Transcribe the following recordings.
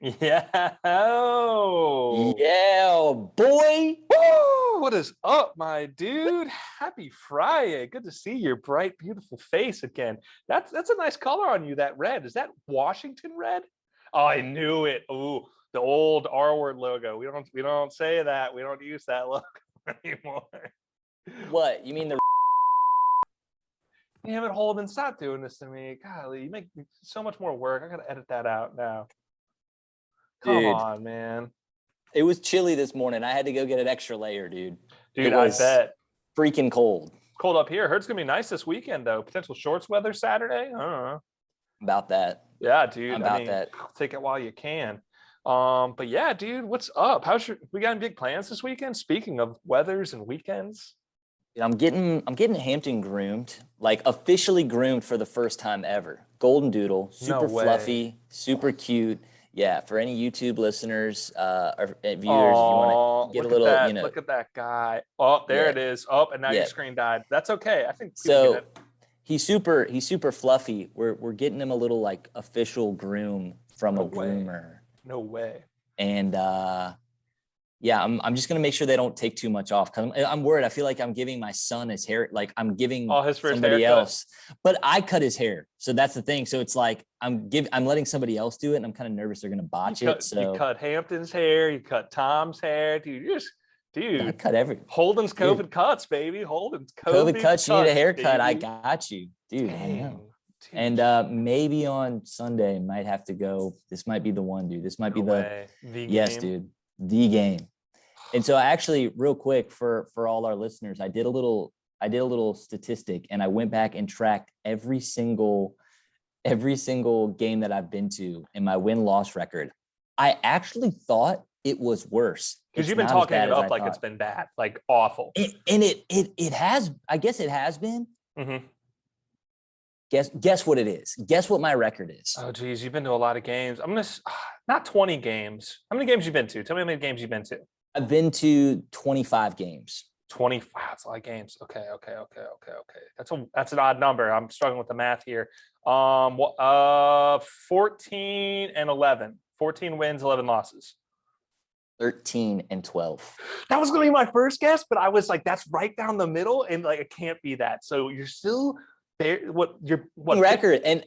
Yeah. Yeah, boy. Woo! What is up, my dude? Happy Friday. Good to see your bright, beautiful face again. That's a nice color on you, that red. Is that Washington red? Oh, I knew it. Oh, the old R word logo. We don't say that. We don't use that logo anymore. What? You mean the Damn it, Holden, stop doing this to me. Golly, you make so much more work. I gotta edit that out now. Come Dude, on, man. it was chilly this morning. I had to go get an extra layer, dude. Dude, It was I bet. freaking cold. Cold up here. Heard it's gonna be nice this weekend though. Potential shorts weather Saturday. I don't know. About that. Yeah, dude. That. Take it while you can. But yeah, dude, what's up? We got any big plans this weekend? Speaking of weathers and weekends. I'm getting Hampton groomed, like officially groomed for the first time ever. Golden doodle, super fluffy, super cute. Yeah, for any YouTube listeners or viewers, you want to get a little, that, Look at that guy. Oh, there it is. Oh, and now your screen died. That's okay. I think so. He's super fluffy. We're getting him a little like official groom from a groomer. No way. And yeah, I'm just gonna make sure they don't take too much off because I'm worried. I feel like I'm giving my son his hair, like I'm giving somebody else. But I cut his hair, so that's the thing. So it's like I'm letting somebody else do it, and I'm kind of nervous they're gonna botch it. So you cut Hampton's hair, you cut Tom's hair, dude. I cut everything. Holden's COVID cuts, baby. Holden's COVID cuts. You need a haircut. Baby. I got you, dude. And maybe on Sunday might have to go. This might be the one, dude. This might be the yes, dude. The game. And so I actually, real quick for all our listeners, I did a little statistic, and I went back and tracked every single game that I've been to in my win-loss record. I actually thought it was worse. Because you've been talking it up like it's been bad, like awful. It has. I guess it has been. Mm-hmm. Guess what it is. Guess what my record is. Oh, geez, you've been to a lot of games. I'm gonna not 20 games. How many games you been to? Tell me how many games you've been to. I've been to 25 games. 25. That's a lot of games. Okay. That's an odd number. I'm struggling with the math here. 14 and 11. 14 wins, 11 losses. 13 and 12. That was gonna be my first guess, but I was like, that's right down the middle, and like it can't be that. So you're still there. What record? And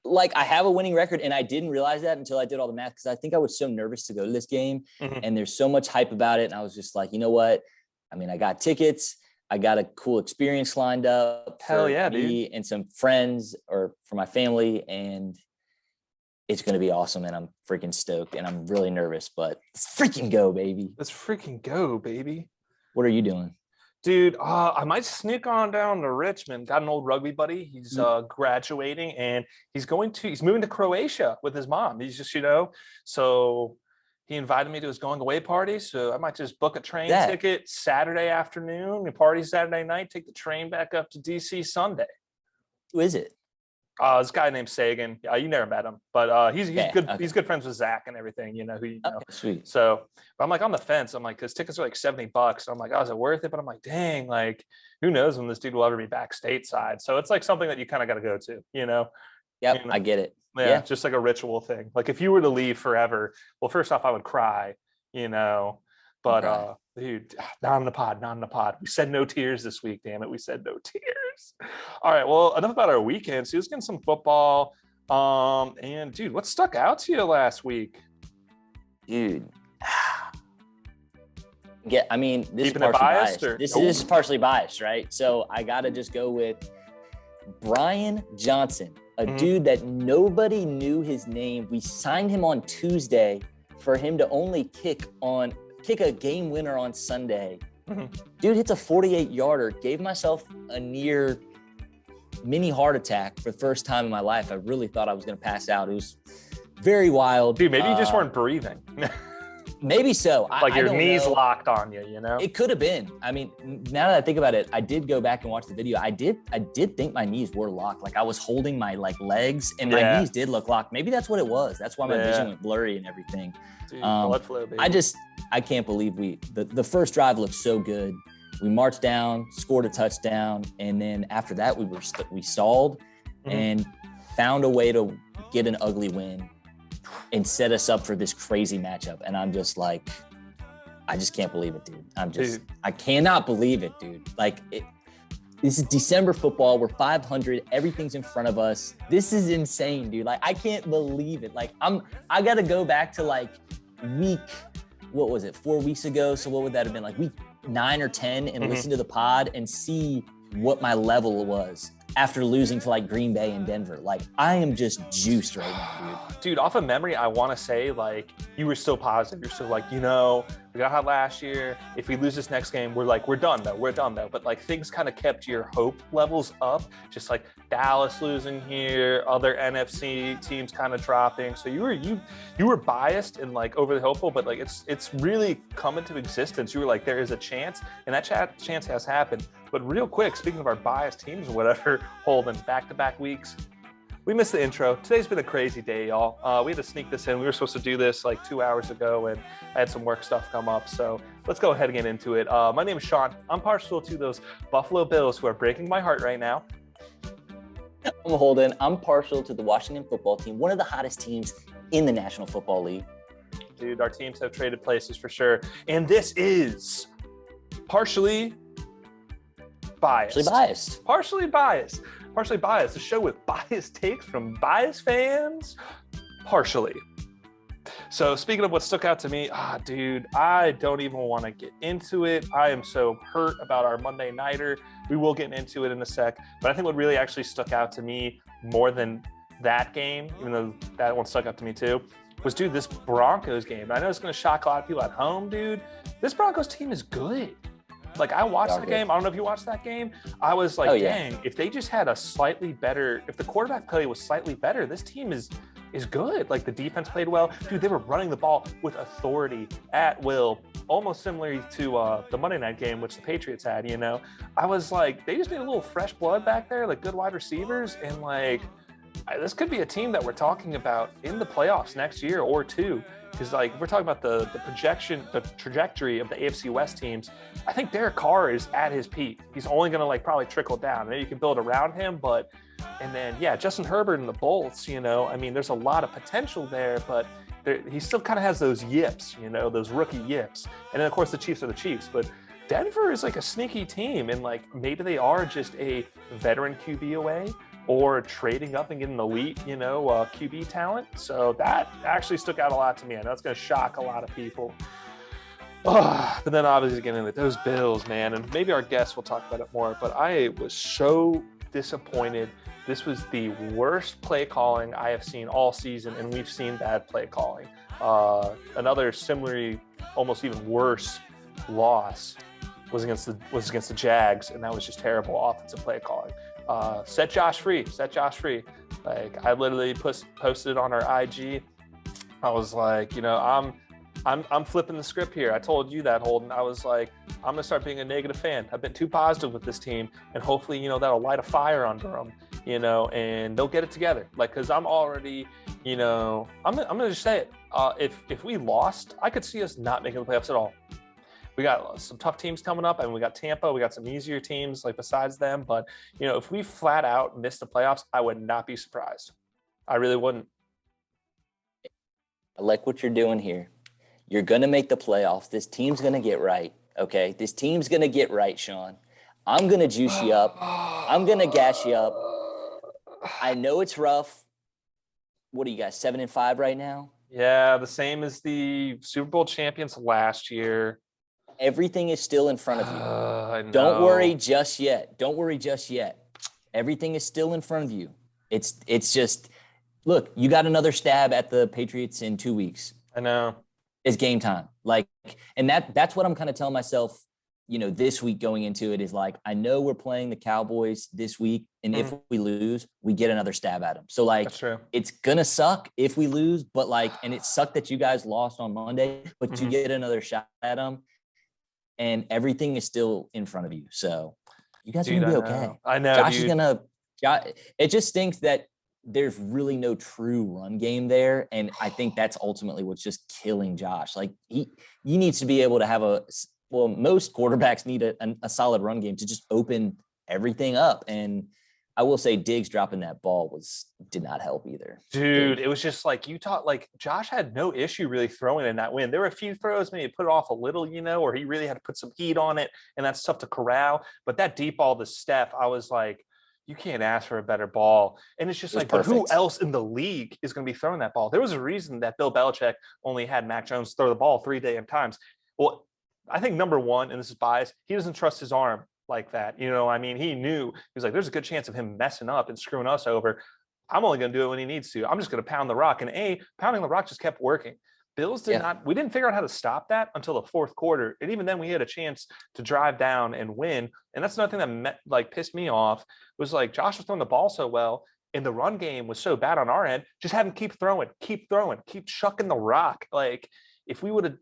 like I have a winning record, and I didn't realize that until I did all the math because I think I was so nervous to go to this game, and there's so much hype about it, and I was just like, you know what? I mean, I got tickets, I got a cool experience lined up. Hell yeah, me dude. And some friends or for my family, and it's gonna be awesome, and I'm freaking stoked, and I'm really nervous, but let's freaking go, baby. Let's freaking go, baby. What are you doing? Dude, I might sneak on down to Richmond. Got an old rugby buddy. He's graduating, and he's moving to Croatia with his mom. He's just, so he invited me to his going away party. So I might just book a train ticket Saturday afternoon, party Saturday night, take the train back up to DC Sunday. Who is it? This guy named Sagan. You never met him, but he's good. Okay. He's good friends with Zach and everything. Who you know. Okay, sweet. So, but I'm like on the fence. I'm like, because tickets are like $70. So I'm like, oh, is it worth it? But I'm like, dang, like, who knows when this dude will ever be back stateside? So it's like something that you kind of got to go to. Yep, I get it. Yeah, just like a ritual thing. Like if you were to leave forever, well, first off, I would cry. But dude, not in the pod. We said no tears this week. Damn it, we said no tears. All right, well, enough about our weekend. So let's get some football. And dude, what stuck out to you last week? Dude, I mean, this Keeping is partially biased. This is partially biased, right? So I gotta just go with Brian Johnson, a dude that nobody knew his name. We signed him on Tuesday for him to only kick a game winner on Sunday. Dude hits a 48-yarder, gave myself a near mini heart attack for the first time in my life. I really thought I was going to pass out. It was very wild. Dude, maybe you just weren't breathing. Maybe so. Like your knees locked on you, It could have been. I mean, now that I think about it, I did go back and watch the video. I did think my knees were locked. Like I was holding my legs and my knees did look locked. Maybe that's what it was. That's why my vision went blurry and everything. Dude, blood flow, baby. I can't believe the first drive looked so good. We marched down, scored a touchdown, and then after that we stalled and found a way to get an ugly win. and set us up for this crazy matchup. And I'm just like, I just can't believe it, dude. I cannot believe it, dude. Like, this is December football. We're 500. Everything's in front of us. This is insane, dude. Like, I can't believe it. Like, I got to go back to like what was it, 4 weeks ago? So what would that have been, like week 9 or 10, and listen to the pod and see what my level was after losing to like Green Bay and Denver. Like, I am just juiced right now, dude. Dude, off of memory, I want to say, like, you were still positive. You're still like, we got hot last year. If we lose this next game, we're done though. But like, things kind of kept your hope levels up. Just like Dallas losing here, other NFC teams kind of dropping. So you were biased and like overly hopeful, but like it's really come into existence. You were like, there is a chance, and that chance has happened. But real quick, speaking of our biased teams or whatever, Holden, back-to-back weeks. We missed the intro. Today's been a crazy day, y'all. We had to sneak this in. We were supposed to do this like 2 hours ago, and I had some work stuff come up. So let's go ahead and get into it. My name is Sean. I'm partial to those Buffalo Bills who are breaking my heart right now. I'm Holden. I'm partial to the Washington football team, one of the hottest teams in the National Football League. Dude, our teams have traded places for sure. And this is partially biased. Partially biased. The show with biased takes from biased fans. Partially. So speaking of what stuck out to me, dude, I don't even want to get into it. I am so hurt about our Monday nighter. We will get into it in a sec. But I think what really actually stuck out to me more than that game, even though that one stuck out to me too, was, dude, this Broncos game. I know it's going to shock a lot of people at home, dude. This Broncos team is good. Like, I watched the game. I don't know if you watched that game. I was like, dang, if they just had if the quarterback play was slightly better, this team is good. Like, the defense played well. Dude, they were running the ball with authority at will, almost similar to the Monday night game, which the Patriots had, I was like, they just need a little fresh blood back there, like good wide receivers. And like, this could be a team that we're talking about in the playoffs next year or two. Because like, if we're talking about the trajectory of the AFC West teams, I think Derek Carr is at his peak. He's only going to like probably trickle down. Maybe you can build around him, and then Justin Herbert and the Bolts. I mean, there's a lot of potential there, but he still kind of has those yips, those rookie yips. And then of course the Chiefs are the Chiefs, but Denver is like a sneaky team, and like maybe they are just a veteran QB away, or trading up and getting elite, QB talent. So that actually stuck out a lot to me. I know it's going to shock a lot of people. But then obviously getting into those Bills, man, and maybe our guests will talk about it more, but I was so disappointed. This was the worst play calling I have seen all season, and we've seen bad play calling. Another similarly, almost even worse loss was against the Jags, and that was just terrible offensive play calling. Set Josh free. Like, I literally posted it on our IG. I was like, I'm flipping the script here. I told you that, Holden. I was like, I'm gonna start being a negative fan. I've been too positive with this team, and hopefully, that'll light a fire under them, and they'll get it together. Like, cause I'm already, I'm gonna just say it. If we lost, I could see us not making the playoffs at all. We got some tough teams coming up, and we got Tampa. We got some easier teams like besides them. But, if we flat out miss the playoffs, I would not be surprised. I really wouldn't. I like what you're doing here. You're going to make the playoffs. This team's going to get right, okay? This team's going to get right, Sean. I'm going to juice you up. I'm going to gas you up. I know it's rough. What are you guys, 7-5 right now? Yeah, the same as the Super Bowl champions last year. Everything is still in front of you. I know. Don't worry just yet. Everything is still in front of you. It's just, look, you got another stab at the Patriots in 2 weeks. I know. It's game time. Like, and that's what I'm kind of telling myself, this week going into it is like, I know we're playing the Cowboys this week, and if we lose, we get another stab at them. So like, it's going to suck if we lose, but like, and it sucked that you guys lost on Monday, but you get another shot at them. And everything is still in front of you. So you guys are going to be okay. I know. Josh is it just stinks that there's really no true run game there. And I think that's ultimately what's just killing Josh. Like, he needs to be able to have most quarterbacks need a solid run game to just open everything up. And I will say Diggs dropping that ball did not help either. Dude, it was just like Josh had no issue really throwing in that win. There were a few throws, maybe put it off a little, or he really had to put some heat on it, and that's tough to corral. But that deep ball to Steph, I was like, you can't ask for a better ball. And it's just like, but who else in the league is going to be throwing that ball? There was a reason that Bill Belichick only had Mac Jones throw the ball 3 damn times. Well, I think number one, and this is biased, he doesn't trust his arm like that. He knew, he was like, there's a good chance of him messing up and screwing us over. I'm only going to do it when he needs to. I'm just going to pound the rock. And pounding the rock just kept working. Bills we didn't figure out how to stop that until the fourth quarter. And even then we had a chance to drive down and win. And that's another thing that pissed me off was like Josh was throwing the ball so well and the run game was so bad on our end. Just have him keep throwing, keep chucking the rock. Like if we would have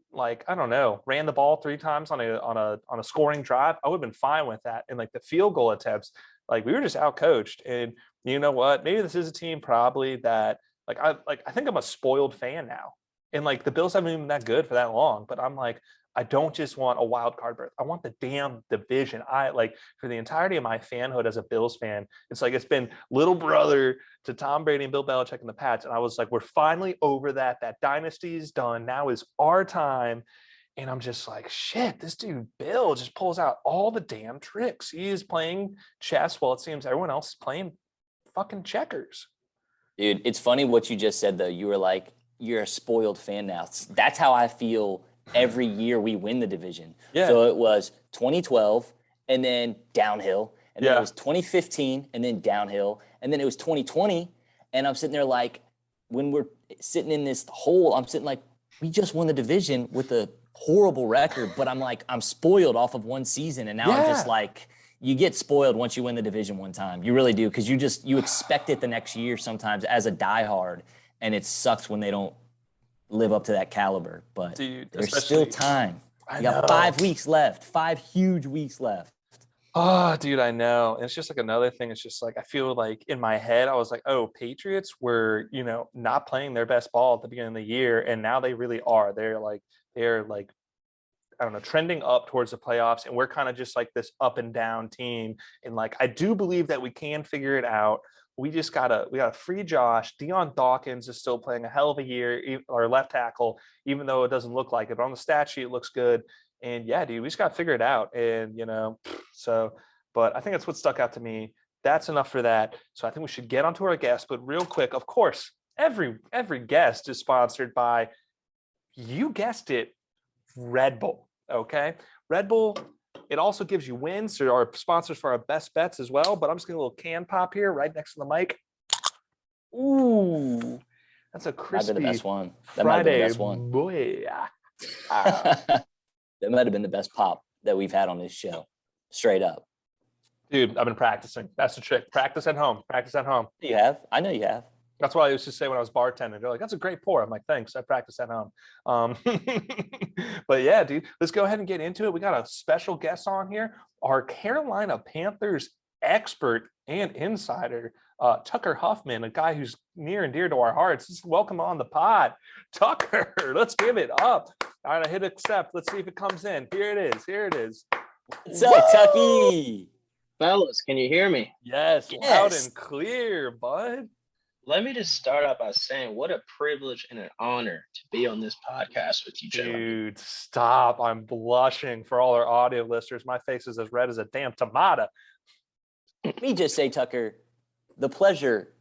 I don't know, ran the ball 3 times on a scoring drive, I would have been fine with that. And the field goal attempts, we were just out coached. And you know what? Maybe this is a team probably that I think I'm a spoiled fan now. And the Bills haven't been that good for that long, but I'm I don't just want a wild card berth. I want the damn division. For the entirety of my fanhood as a Bills fan, it's been little brother to Tom Brady and Bill Belichick and the Pats. And I was we're finally over that. That dynasty is done. Now is our time. And I'm just shit, this dude Bill just pulls out all the damn tricks. He is playing chess while it seems everyone else is playing fucking checkers. Dude, it's funny what you just said, though. You were you're a spoiled fan now. That's how I feel every year we win the division. Yeah. So it was 2012 and then downhill. And then it was 2015 and then downhill. And then it was 2020. And I'm sitting there when we're sitting in this hole, I'm sitting we just won the division with a horrible record. But I'm spoiled off of one season. And now I'm just you get spoiled once you win the division one time. You really do. Because you expect it the next year sometimes as a diehard. And it sucks when they don't live up to that caliber. But there's still time. You got 5 weeks left, 5 huge weeks left. Oh, dude, I know. And it's just another thing. It's just I feel in my head, I was Patriots were, not playing their best ball at the beginning of the year. And now they really are. They're I don't know, trending up towards the playoffs. And we're kind of just this up and down team. And I do believe that we can figure it out. We just gotta free Josh. Deion Dawkins is still playing a hell of a year, our left tackle, even though it doesn't look like it. But on the stat sheet, it looks good. And yeah, dude, we just gotta figure it out. And but I think that's what stuck out to me. That's enough for that. So I think we should get onto our guest. But real quick, of course, every guest is sponsored by, you guessed it, Red Bull. Okay, Red Bull. It also gives you wins. There are sponsors for our best bets as well, but I'm just going to a little can pop here right next to the mic. Ooh, that's a crispy. Might be the best one. That might have been the best one. Boy. That might have been the best pop that we've had on this show. Straight up. Dude, I've been practicing. That's the trick. Practice at home. Practice at home. You have? I know you have. That's what I used to say when I was bartending. They're that's a great pour. I'm thanks. I practice at home. But yeah, dude, let's go ahead and get into it. We got a special guest on here. Our Carolina Panthers expert and insider, Tucker Huffman, a guy who's near and dear to our hearts. Just welcome on the pod. Tucker, let's give it up. All right, I hit accept. Let's see if it comes in. Here it is. What's up, Tucky? Fellas, can you hear me? Yes, loud and clear, bud. Let me just start out by saying what a privilege and an honor to be on this podcast with you, gentlemen. Dude, stop. I'm blushing for all our audio listeners. My face is as red as a damn tomato. Let me just say, Tucker, the pleasure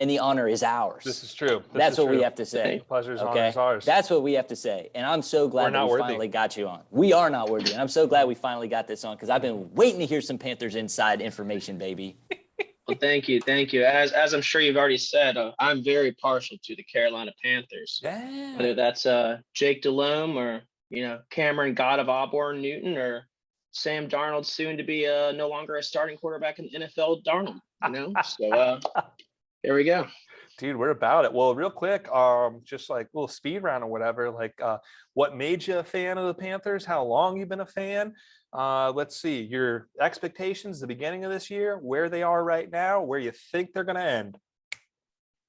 and the honor is ours. This is true. That's what we have to say. The pleasure is honor is ours. That's what we have to say. And I'm so glad that we finally got you on. We are not worthy. And I'm so glad we finally got this on because I've been waiting to hear some Panthers inside information, baby. Well, thank you. As I'm sure you've already said, I'm very partial to the Carolina Panthers. Yeah. Whether that's Jake Delhomme or Cameron God of Auburn Newton or Sam Darnold, soon to be no longer a starting quarterback in the NFL, Darnold. So here we go. Dude, we're about it. Well, real quick, just a little speed round or whatever. What made you a fan of the Panthers? How long you've been a fan? Let's see, your expectations at the beginning of this year, where they are right now, where you think they're going to end.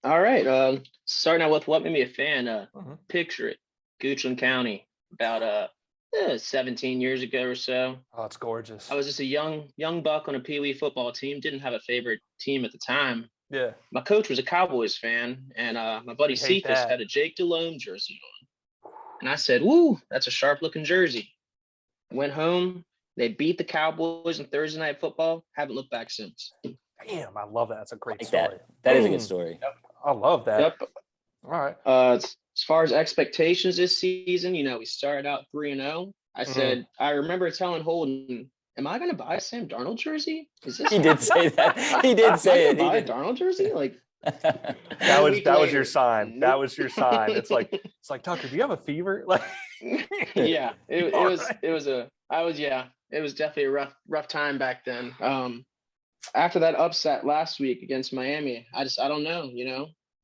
All right. Starting out with what made me a fan, picture it, Goochland County, about 17 years ago or so. Oh, it's gorgeous. I was just a young buck on a Pee Wee football team. Didn't have a favorite team at the time. Yeah. My coach was a Cowboys fan, and my buddy We hate Cephas that. had a Jake Delhomme jersey on. And I said, "Woo, that's a sharp-looking jersey." Went home. They beat the Cowboys in Thursday Night Football. Haven't looked back since. Damn, I love that. That's a great Like story. that is a good story. I love that. Yep. All right. As far as expectations this season, we started out 3-0. I said, I remember telling Holden, "Am I going to buy a Sam Darnold jersey? Is this?" He did say that. He did say it. Buy He a did. Darnold jersey? Like That was your later, sign. nope. That was your sign. It's like Tucker, do you have a fever? Like Yeah, it All was right. it was definitely a rough time back then. After that upset last week against Miami, I don't know,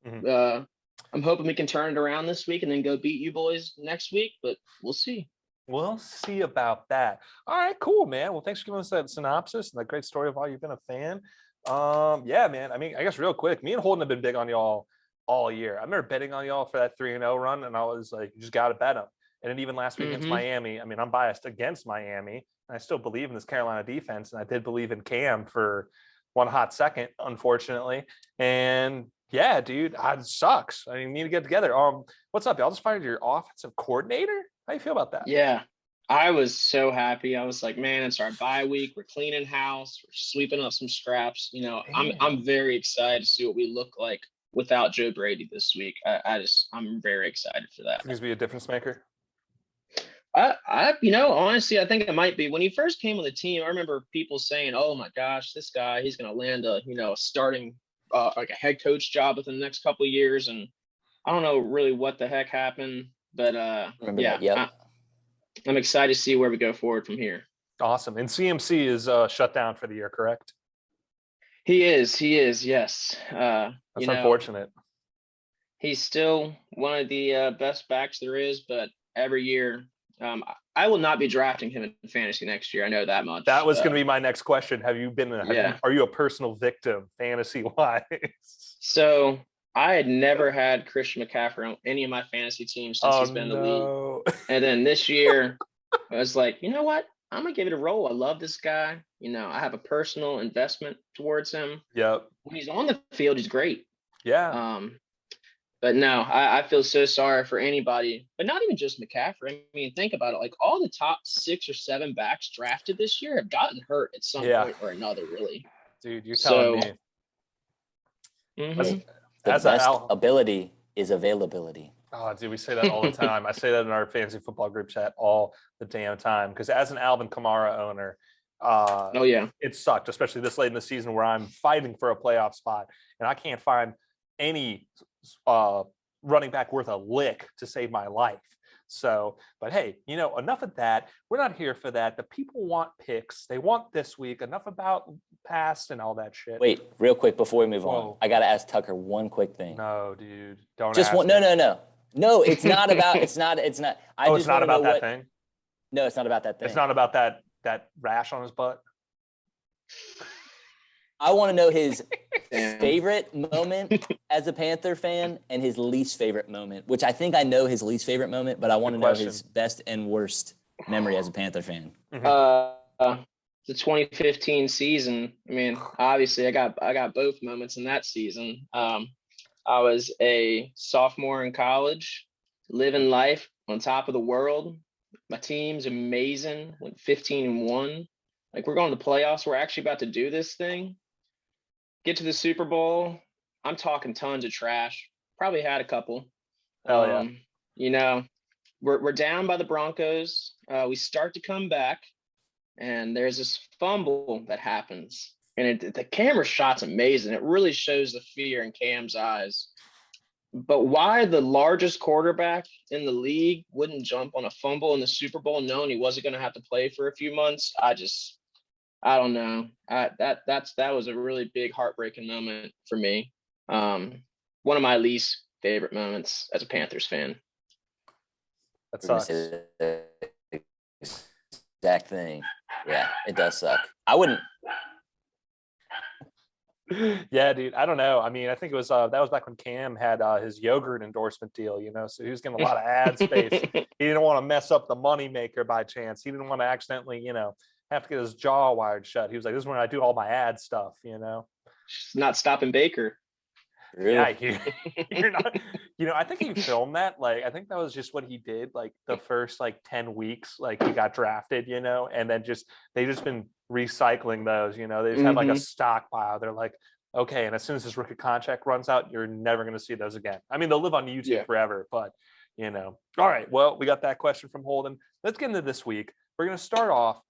Mhm. I'm hoping we can turn it around this week and then go beat you boys next week, but we'll see. We'll see about that. All right, cool, man. Well, thanks for giving us that synopsis and that great story of why you've been a fan. Yeah, man. I mean, I guess real quick, me and Holden have been big on y'all all year. I remember betting on y'all for that 3-0 run, and I was like, you just got to bet them. And then even last week against Miami, I mean, I'm biased against Miami, and I still believe in this Carolina defense, and I did believe in Cam for one hot second, unfortunately. And yeah, dude, it sucks. I mean, we need to get together. What's up, y'all? Just fired your offensive coordinator? How you feel about that? Yeah, I was so happy. I was like, man, it's our bye week. We're cleaning house. We're sweeping up some scraps. I'm very excited to see what we look like without Joe Brady this week. I'm very excited for that. He's be a difference maker. Honestly, I think it might be. When he first came on the team, I remember people saying, "Oh my gosh, this guy, he's going to land a starting like a head coach job within the next couple of years." And I don't know really what the heck happened, but Remember yeah, that? Yep. I'm excited to see where we go forward from here. Awesome. And CMC is shut down for the year, correct? He is, yes. That's unfortunate. He's still one of the best backs there is, but every year, I will not be drafting him in fantasy next year. I know that much. That was going to be my next question. Have you been? Are you a personal victim fantasy wise? So I had never had Christian McCaffrey on any of my fantasy teams since he's been in the league. And then this year, I was like, you know what? I'm going to give it a roll. I love this guy. I have a personal investment towards him. Yep. When he's on the field, he's great. Yeah. But no, I feel so sorry for anybody, but not even just McCaffrey. I mean, think about it. Like all the top 6 or 7 backs drafted this year have gotten hurt at some point or another, really. Dude, you're telling me. Mm-hmm. The best ability is availability. Oh, dude, we say that all the time. I say that in our fantasy football group chat all the damn time. Because as an Alvin Kamara owner, it sucked, especially this late in the season where I'm fighting for a playoff spot and I can't find any running back worth a lick to save my life. So, but hey, enough of that. We're not here for that. The people want picks. They want this week. Enough about past and all that shit. Wait, real quick before we move on, I got to ask Tucker one quick thing. No, dude, don't. Just one. No. It's not about. It's not. It's not. It's not about that thing. No, it's not about that thing. It's not about that rash on his butt. I want to know his favorite moment as a Panther fan and his least favorite moment, which I think I know his least favorite moment, but I want to know his best and worst memory as a Panther fan. The 2015 season. I mean, obviously I got both moments in that season. I was a sophomore in college, living life on top of the world. My team's amazing, went 15-1. Like, we're going to the playoffs. We're actually about to do this thing. Get to the Super Bowl. I'm talking tons of trash. Probably had a couple. Hell yeah. We're down by the Broncos. We start to come back, and there's this fumble that happens. And the camera shot's amazing. It really shows the fear in Cam's eyes. But why the largest quarterback in the league wouldn't jump on a fumble in the Super Bowl knowing he wasn't going to have to play for a few months, I don't know. That was a really big heartbreaking moment for me. One of my least favorite moments as a Panthers fan. That sucks. Exact thing. Yeah, it does suck. I wouldn't. Yeah, dude. I don't know. I mean, I think it was that was back when Cam had his yogurt endorsement deal, so he was getting a lot of ad space. He didn't want to mess up the moneymaker by chance. He didn't want to accidentally, have to get his jaw wired shut. He was like, "This is when I do all my ad stuff." Not stopping Baker. Yeah, you're not. I think he filmed that. Like, I think that was just what he did. Like the first 10 weeks, like he got drafted, and then they just been recycling those. They just had like a stockpile. They're like, okay, and as soon as his rookie contract runs out, you're never going to see those again. I mean, they'll live on YouTube forever, but All right. Well, we got that question from Holden. Let's get into this week. We're going to start off.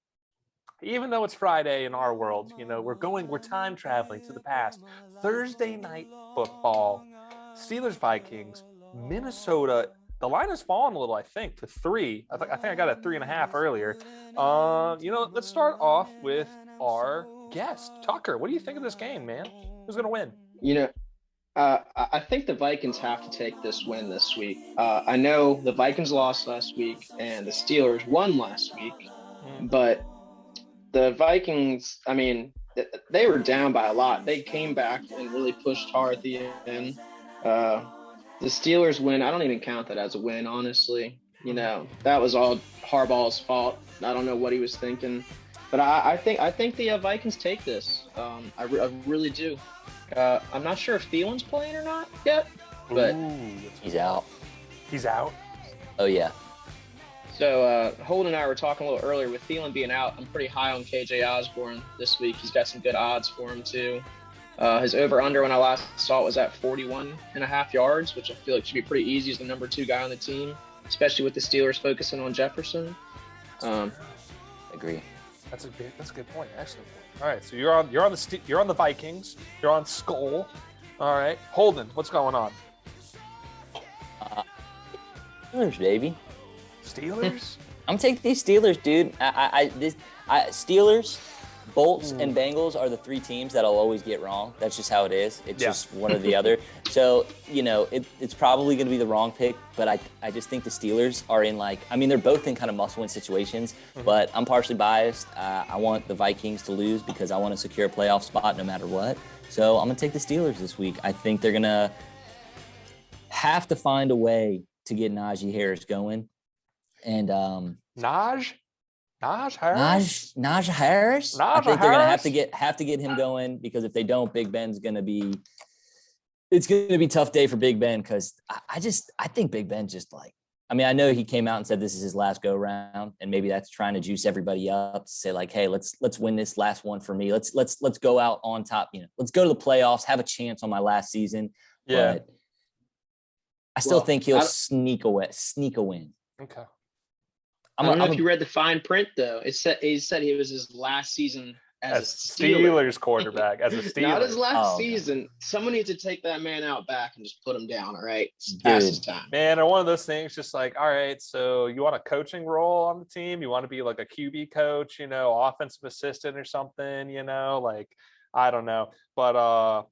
Even though it's Friday in our world, we're time traveling to the past. Thursday night football, Steelers, Vikings, Minnesota. The line has fallen a little, I think, to 3. I think I got a 3.5 earlier. Let's start off with our guest, Tucker. What do you think of this game, man? Who's going to win? I think the Vikings have to take this win this week. I know the Vikings lost last week and the Steelers won last week, but the Vikings, I mean, they were down by a lot. They came back and really pushed hard at the end. The Steelers win, I don't even count that as a win, honestly. That was all Harbaugh's fault. I don't know what he was thinking. But I think the Vikings take this. I really do. I'm not sure if Thielen's playing or not yet, but he's out. He's out? Oh, yeah. So Holden and I were talking a little earlier with Thielen being out. I'm pretty high on KJ Osborne this week. He's got some good odds for him too. His over/under when I last saw it was at 41.5 yards, which I feel like should be pretty easy as the number 2 guy on the team, especially with the Steelers focusing on Jefferson. Agree. That's a good point. Excellent point. All right, so you're on the Vikings. You're on Skull. All right, Holden, what's going on? Steelers, baby. Steelers? I'm taking these Steelers, dude. Steelers, Bolts, and Bengals are the 3 teams that I'll always get wrong. That's just how it is. It's just one or the other. So, it's probably going to be the wrong pick, but I just think the Steelers are in they're both in kind of must-win situations, but I'm partially biased. I want the Vikings to lose because I want to secure a playoff spot no matter what. So I'm going to take the Steelers this week. I think they're going to have to find a way to get Najee Harris going. And Najee Harris? Najee Harris? I think they're gonna have to get him going, because if they don't, Big Ben's gonna be a tough day for Big Ben, because I think Big Ben I know he came out and said this is his last go round, and maybe that's trying to juice everybody up to say hey, let's win this last one for me. Let's go out on top, let's go to the playoffs, have a chance on my last season. Yeah. But I still think he'll sneak a win. Okay. I don't know if you read the fine print, though. He said he was his last season as a Steelers quarterback, as a Steeler. Not his last season. Someone needs to take that man out back and just put him down, all right? It's past his time. Man, or one of those things, just all right, so you want a coaching role on the team? You want to be like a QB coach, offensive assistant or something, I don't know. But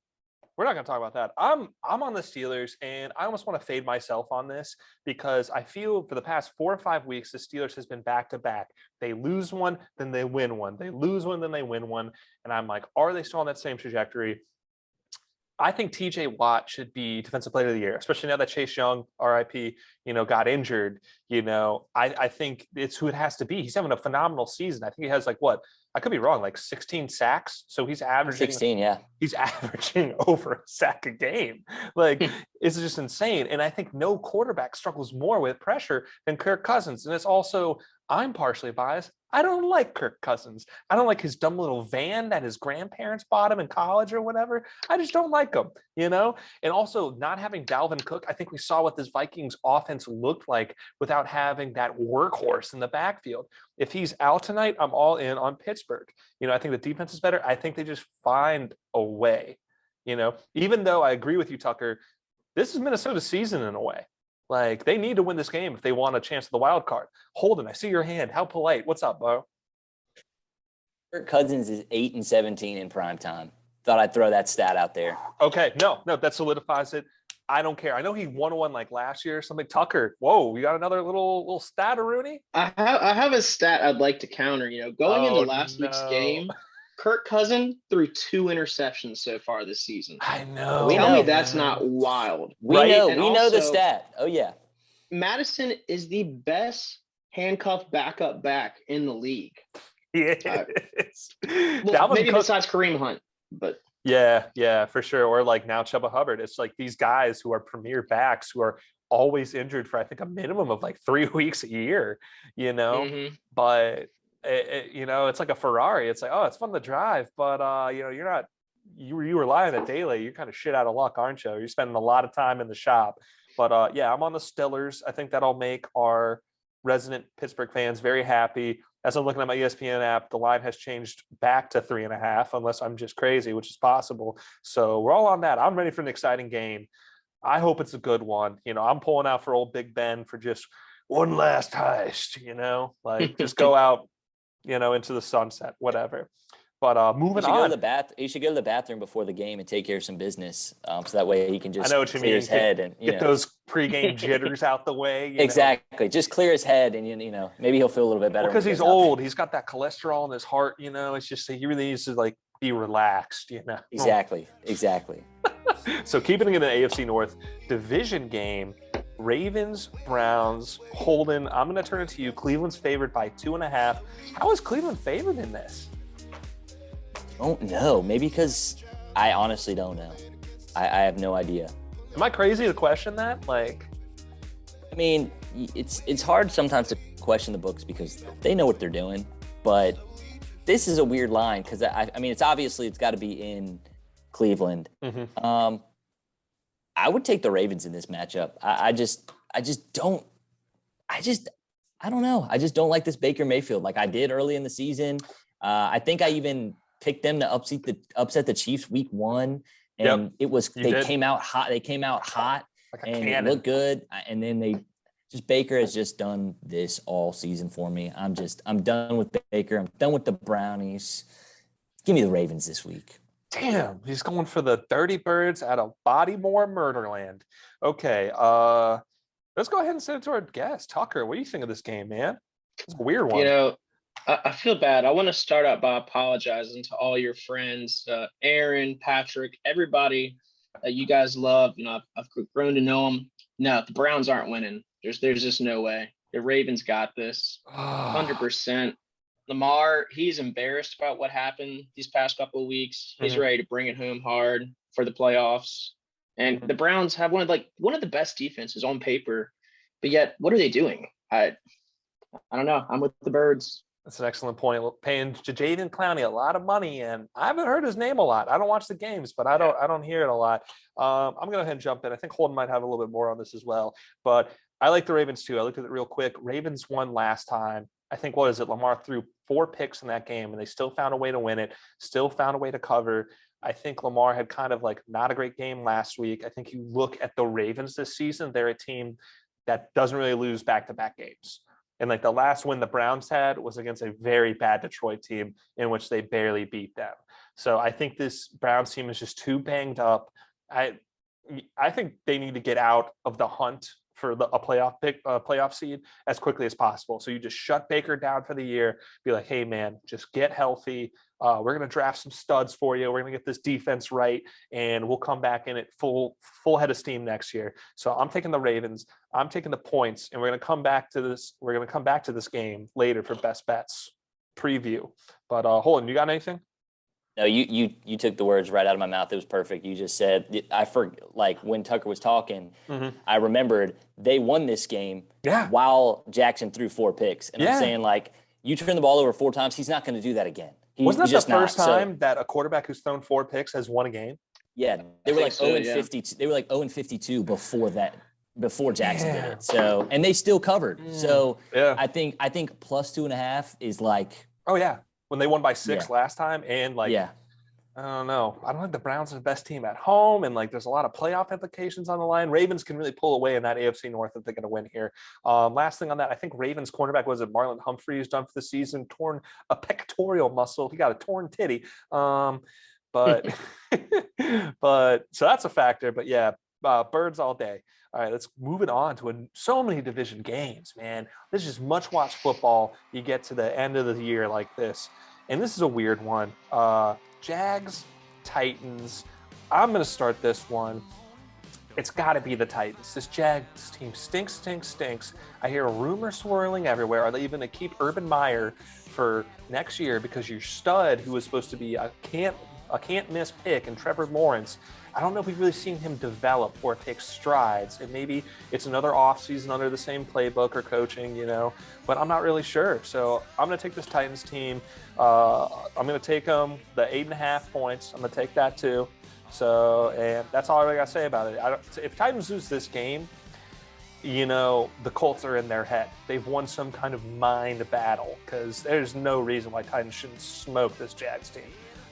we're not going to talk about that. I'm on the Steelers, and I almost want to fade myself on this, because I feel for the past 4 or 5 weeks, the Steelers has been back-to-back. They lose one, then they win one. They lose one, then they win one. And I'm like, are they still on that same trajectory? I think TJ Watt should be Defensive Player of the Year, especially now that Chase Young, RIP, got injured. I think it's who it has to be. He's having a phenomenal season. I think he has I could be wrong, 16 sacks. So he's averaging 16, yeah. He's averaging over a sack a game. It's just insane. And I think no quarterback struggles more with pressure than Kirk Cousins. And it's also, I'm partially biased. I don't like Kirk Cousins. I don't like his dumb little van that his grandparents bought him in college or whatever. I just don't like him, And also, not having Dalvin Cook, I think we saw what this Vikings offense looked like without having that workhorse in the backfield. If he's out tonight, I'm all in on Pittsburgh. I think the defense is better. I think they just find a way, Even though I agree with you, Tucker, this is Minnesota's season in a way. They need to win this game if they want a chance at the wild card. Holden, I see your hand. How polite. What's up, bro? Kirk Cousins is 8-17 in prime time. Thought I'd throw that stat out there. Okay. No, that solidifies it. I don't care. I know he won one last year or something. Tucker, whoa, you got another little stat, Rooney? I have a stat I'd like to counter. Going into last week's game, Kirk Cousins threw 2 interceptions so far this season. I know. We Tell me know. that's not wild. We Right? know. And We know the also, stat. Oh yeah. Madison is the best handcuffed backup back in the league. Yes. Well, Dalvin maybe Cook, besides Kareem Hunt, but yeah, for sure. Or like now Chuba Hubbard. It's like these guys who are premier backs who are always injured for I think a minimum of like 3 weeks a year, you know. Mhm. But it's like a Ferrari. It's like, oh, it's fun to drive, but you're not you rely on it daily. You're kind of shit out of luck, aren't you? You're spending a lot of time in the shop. But yeah, I'm on the Stillers. I think that'll make our resident Pittsburgh fans very happy. As I'm looking at my ESPN app, the line has changed back to 3.5, unless I'm just crazy, which is possible. So we're all on that. I'm ready for an exciting game. I hope it's a good one. I'm pulling out for old Big Ben for just one last heist, like just go out, into the sunset, whatever. But moving on. He should go to the bathroom before the game and take care of some business, so that way he can just I know what you clear mean. his head and get those pregame jitters out the way. Exactly. Just clear his head, and maybe he'll feel a little bit better. Because he's old. He's got that cholesterol in his heart. It's just he really needs to like be relaxed. Exactly. So keeping it in the AFC North division game, Ravens, Browns, Holden. I'm going to turn it to you. Cleveland's favored by 2.5. How is Cleveland favored in this? Don't know. Maybe because I honestly don't know. I have no idea. Am I crazy to question that? Like, I mean, it's hard sometimes to question the books because they know what they're doing. But this is a weird line because I mean, it's got to be in Cleveland. Mm-hmm. I would take the Ravens in this matchup. I don't know. I just don't like this Baker Mayfield like I did early in the season. I think I even picked them to upset the Chiefs week 1. And They came out hot. They came out hot like a and cannon. It looked good. And then Baker has just done this all season for me. I'm done with Baker. I'm done with the Brownies. Give me the Ravens this week. Damn, he's going for the Dirty Birds out of Bodymore, Murderland. Okay, let's go ahead and send it to our guest, Tucker. What do you think of this game, man? It's a weird one. I feel bad. I want to start out by apologizing to all your friends, Aaron, Patrick, everybody that you guys love. I've grown to know them. No, the Browns aren't winning. There's just no way. The Ravens got this, 100%. Lamar, he's embarrassed about what happened these past couple of weeks. He's ready to bring it home hard for the playoffs. And the Browns have one of the best defenses on paper, but yet what are they doing? I don't know. I'm with the Birds. That's an excellent point. Paying Jadeveon Clowney a lot of money, and I haven't heard his name a lot. I don't watch the games, but I don't hear it a lot. I'm going to go ahead and jump in. I think Holden might have a little bit more on this as well, but I like the Ravens too. I looked at it real quick. Ravens won last time. I think, what is it? Lamar threw 4 picks in that game, and they still found a way to win it, still found a way to cover. I think Lamar had kind of like not a great game last week. I think you look at the Ravens this season, they're a team that doesn't really lose back-to-back games. And like the last win the Browns had was against a very bad Detroit team in which they barely beat them. So I think this Browns team is just too banged up. I think they need to get out of the hunt for a playoff seed as quickly as possible. So you just shut Baker down for the year, be like, hey man, just get healthy. We're going to draft some studs for you. We're going to get this defense right, and we'll come back in it full head of steam next year. So I'm taking the Ravens. I'm taking the points, and we're going to come back to this. We're going to come back to this game later for best bets preview. But Holden, you got anything? No, you took the words right out of my mouth. It was perfect. You just said, when Tucker was talking, I remembered they won this game while Jackson threw 4 picks. And I'm saying, you turn the ball over 4 times, he's not going to do that again. Wasn't that the first time that a quarterback who's thrown 4 picks has won a game? Yeah, they were 0-52. They were 0-52 before that, before Jackson did it. So, and they still covered. So I think plus 2.5 is oh yeah, when they won by 6 last time, and I don't know. I don't think the Browns are the best team at home, and there's a lot of playoff implications on the line. Ravens can really pull away in that AFC North if they're going to win here. Last thing on that, I think Ravens cornerback was it Marlon Humphrey is done for the season, torn a pectoral muscle. He got a torn titty. But so that's a factor. But yeah, Birds all day. All right, let's move it on to so many division games, man. This is much watch football. You get to the end of the year like this. And this is a weird one. Jags, Titans. I'm going to start this one. It's got to be the Titans. This Jags team stinks. I hear a rumor swirling everywhere. Are they even going to keep Urban Meyer for next year because your stud, who was supposed to be a can't-miss pick, and Trevor Lawrence, I don't know if we've really seen him develop or take strides. And maybe it's another offseason under the same playbook or coaching, but I'm not really sure. So I'm going to take this Titans team. I'm going to take them the 8.5 points. I'm going to take that too. So, and that's all I really got to say about it. If Titans lose this game, the Colts are in their head. They've won some kind of mind battle because there's no reason why Titans shouldn't smoke this Jags team.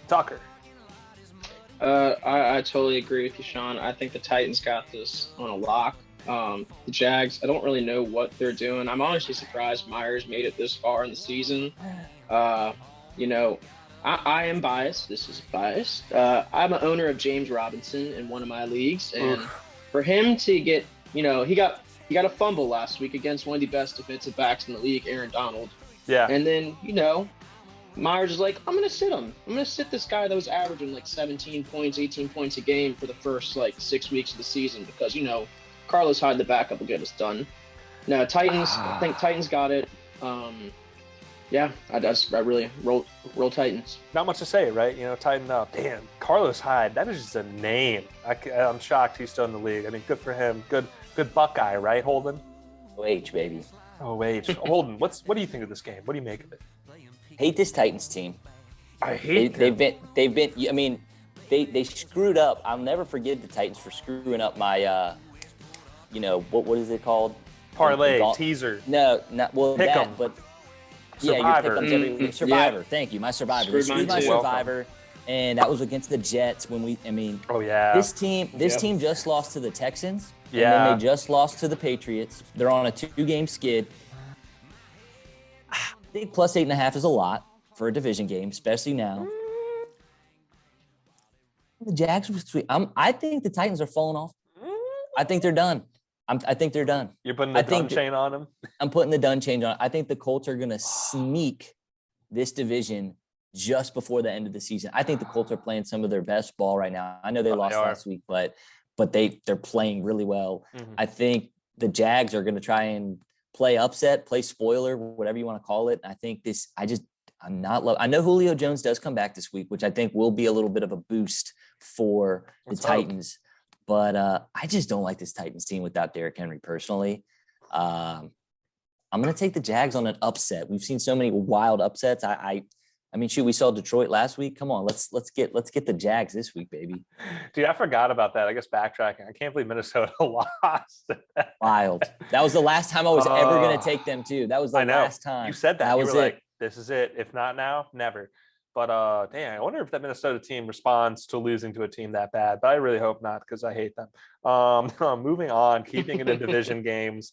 Tucker. I totally agree with you, Sean. I think the Titans got this on a lock. The Jags, I don't really know what they're doing. I'm honestly surprised Myers made it this far in the season. I am biased. This is biased. I'm an owner of James Robinson in one of my leagues, and for him to get, he got a fumble last week against one of the best defensive backs in the league, Aaron Donald. Yeah. And then, Myers is like, I'm going to sit him. I'm going to sit this guy that was averaging like 17 points, 18 points a game for the first 6 weeks of the season because, Carlos Hyde, the backup, will get us done. Now, Titans, I think Titans got it. I really roll Titans. Not much to say, right? Tighten up. Damn, Carlos Hyde, that is just a name. I'm shocked he's still in the league. I mean, good for him. Good Buckeye, right, Holden? OH, baby. OH. Holden, what do you think of this game? What do you make of it? Hate this Titans team. I hate them. They've been. I mean, they screwed up. I'll never forget the Titans for screwing up my. What is it called? Parlay, teaser. No, not well. Pick 'em. But Survivor. Yeah, your pick 'ems every Survivor. Yeah. Thank you, my Survivor. They screwed my Survivor, and that was against the Jets when we. I mean, oh yeah. This team just lost to the Texans. Yeah. And then they just lost to the Patriots. They're on a 2-game skid. I think plus 8.5 is a lot for a division game, especially now. The Jags were sweet. I think the Titans are falling off. I think they're done. I think they're done. You're putting the done chain on them? I'm putting the done chain on. I think the Colts are going to sneak this division just before the end of the season. I think the Colts are playing some of their best ball right now. I know they lost last week, but they're playing really well. Mm-hmm. I think the Jags are going to try and play upset, play spoiler, whatever you want to call it. I think I know Julio Jones does come back this week, which I think will be a little bit of a boost for the Titans. But I just don't like this Titans team without Derrick Henry personally. I'm going to take the Jags on an upset. We've seen so many wild upsets. I mean, shoot, we saw Detroit last week. Come on, let's get the Jags this week, baby. Dude, I forgot about that. I guess backtracking. I can't believe Minnesota lost. Wild. That was the last time I was ever going to take them too. That was the last time. You said that. That you was were it. Like, this is it. If not now, never. But I wonder if that Minnesota team responds to losing to a team that bad. But I really hope not because I hate them. Moving on, keeping it in division games.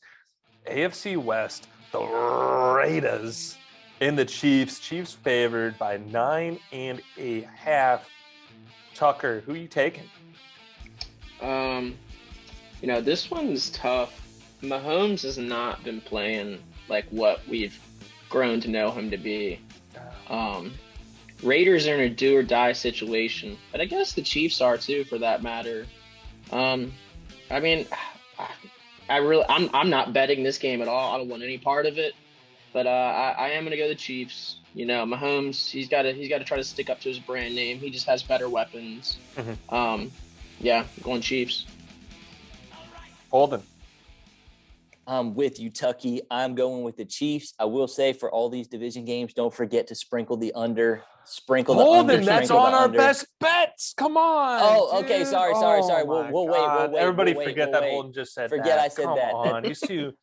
AFC West, the Raiders in the Chiefs. Chiefs favored by 9.5. Tucker, who are you taking? This one's tough. Mahomes has not been playing like what we've grown to know him to be. Raiders are in a do or die situation, but I guess the Chiefs are too, for that matter. I'm not betting this game at all. I don't want any part of it, but I am going to go the Chiefs. Mahomes, he's got to try to stick up to his brand name. He just has better weapons. Mm-hmm. Going Chiefs. Holden. I'm with you, Tucky. I'm going with the Chiefs. I will say for all these division games, don't forget to sprinkle the under. Holden, that's on our best bets. Come on. Oh, okay. Sorry. We'll wait. Everybody forget that Holden just said that. Forget I said that. Come on. You two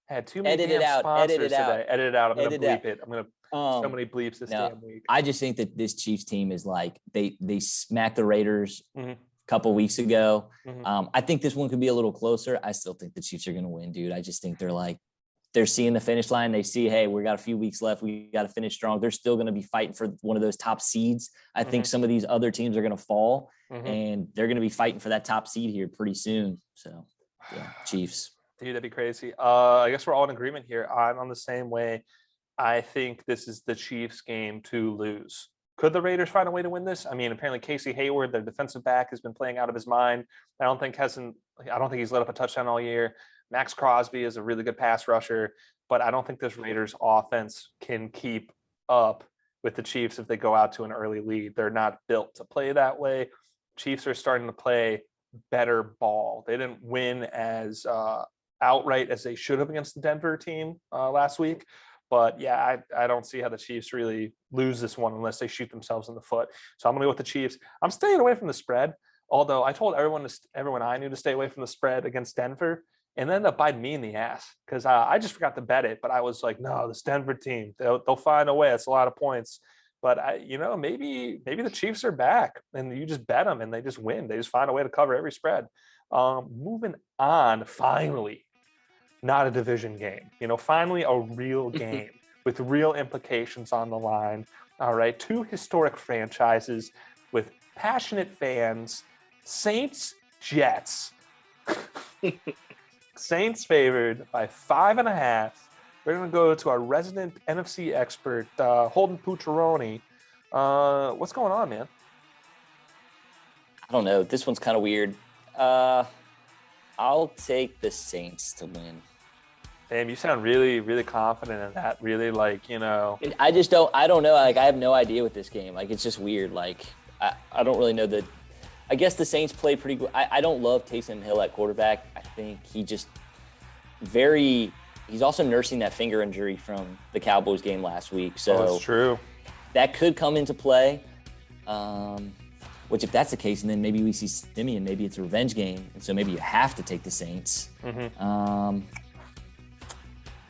had too many Edit it out. sponsors today. Edit it out. I'm going to bleep it. I'm going to so many bleeps this damn week. I just think that this Chiefs team is like they smacked the Raiders a couple weeks ago. Mm-hmm. I think this one could be a little closer. I still think the Chiefs are going to win, dude. I just think they're seeing the finish line. They see, hey, we got a few weeks left. We got to finish strong. They're still going to be fighting for one of those top seeds. I think some of these other teams are going to fall, and they're going to be fighting for that top seed here pretty soon. So, yeah, Chiefs. Dude, that'd be crazy. I guess we're all in agreement here. I'm on the same way. I think this is the Chiefs' game to lose. Could the Raiders find a way to win this? I mean, apparently Casey Hayward, their defensive back, has been playing out of his mind. I don't think he's let up a touchdown all year. Max Crosby is a really good pass rusher, but I don't think this Raiders offense can keep up with the Chiefs if they go out to an early lead. They're not built to play that way. Chiefs are starting to play better ball. They didn't win as outright as they should have against the Denver team last week. But yeah, I don't see how the Chiefs really lose this one unless they shoot themselves in the foot. So I'm going to go with the Chiefs. I'm staying away from the spread, although I told everyone I knew to stay away from the spread against Denver, and ended up biting me in the ass because I just forgot to bet it. But I was like, no, this Denver team, they'll find a way. It's a lot of points. But maybe the Chiefs are back, and you just bet them, and they just win. They just find a way to cover every spread. Moving on, finally. Not a division game, finally a real game with real implications on the line. All right, two historic franchises with passionate fans, Saints, Jets. Saints favored by 5.5. We're going to go to our resident NFC expert, Holden Pucciaroni. What's going on, man? I don't know. This one's kind of weird. I'll take the Saints to win. Damn, you sound really, really confident in that. Really, I just don't. I don't know. I have no idea with this game. It's just weird. I don't really know the. I guess the Saints play pretty good. I don't love Taysom Hill at quarterback. I think he just He's also nursing that finger injury from the Cowboys game last week. So that's true. That could come into play. Which, if that's the case, and then maybe we see Simeon, maybe it's a revenge game, and so maybe you have to take the Saints. Mm-hmm.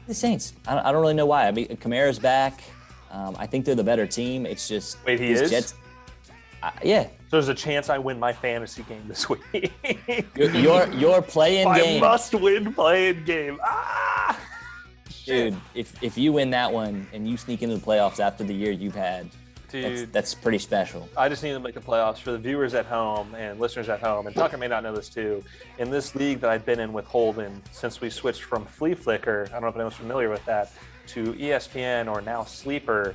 The Saints. I don't really know why. I mean, Kamara's back. I think they're the better team. It's just wait, he is. Jets, yeah. So there's a chance I win my fantasy game this week. Your playing game. My must-win playing game. Dude, if you win that one and you sneak into the playoffs after the year you've had. Dude, that's pretty special. I just need to make the playoffs for the viewers at home and listeners at home. And Tucker may not know this too. In this league that I've been in with Holden, since we switched from Flea Flicker, I don't know if anyone's familiar with that, to ESPN or now Sleeper,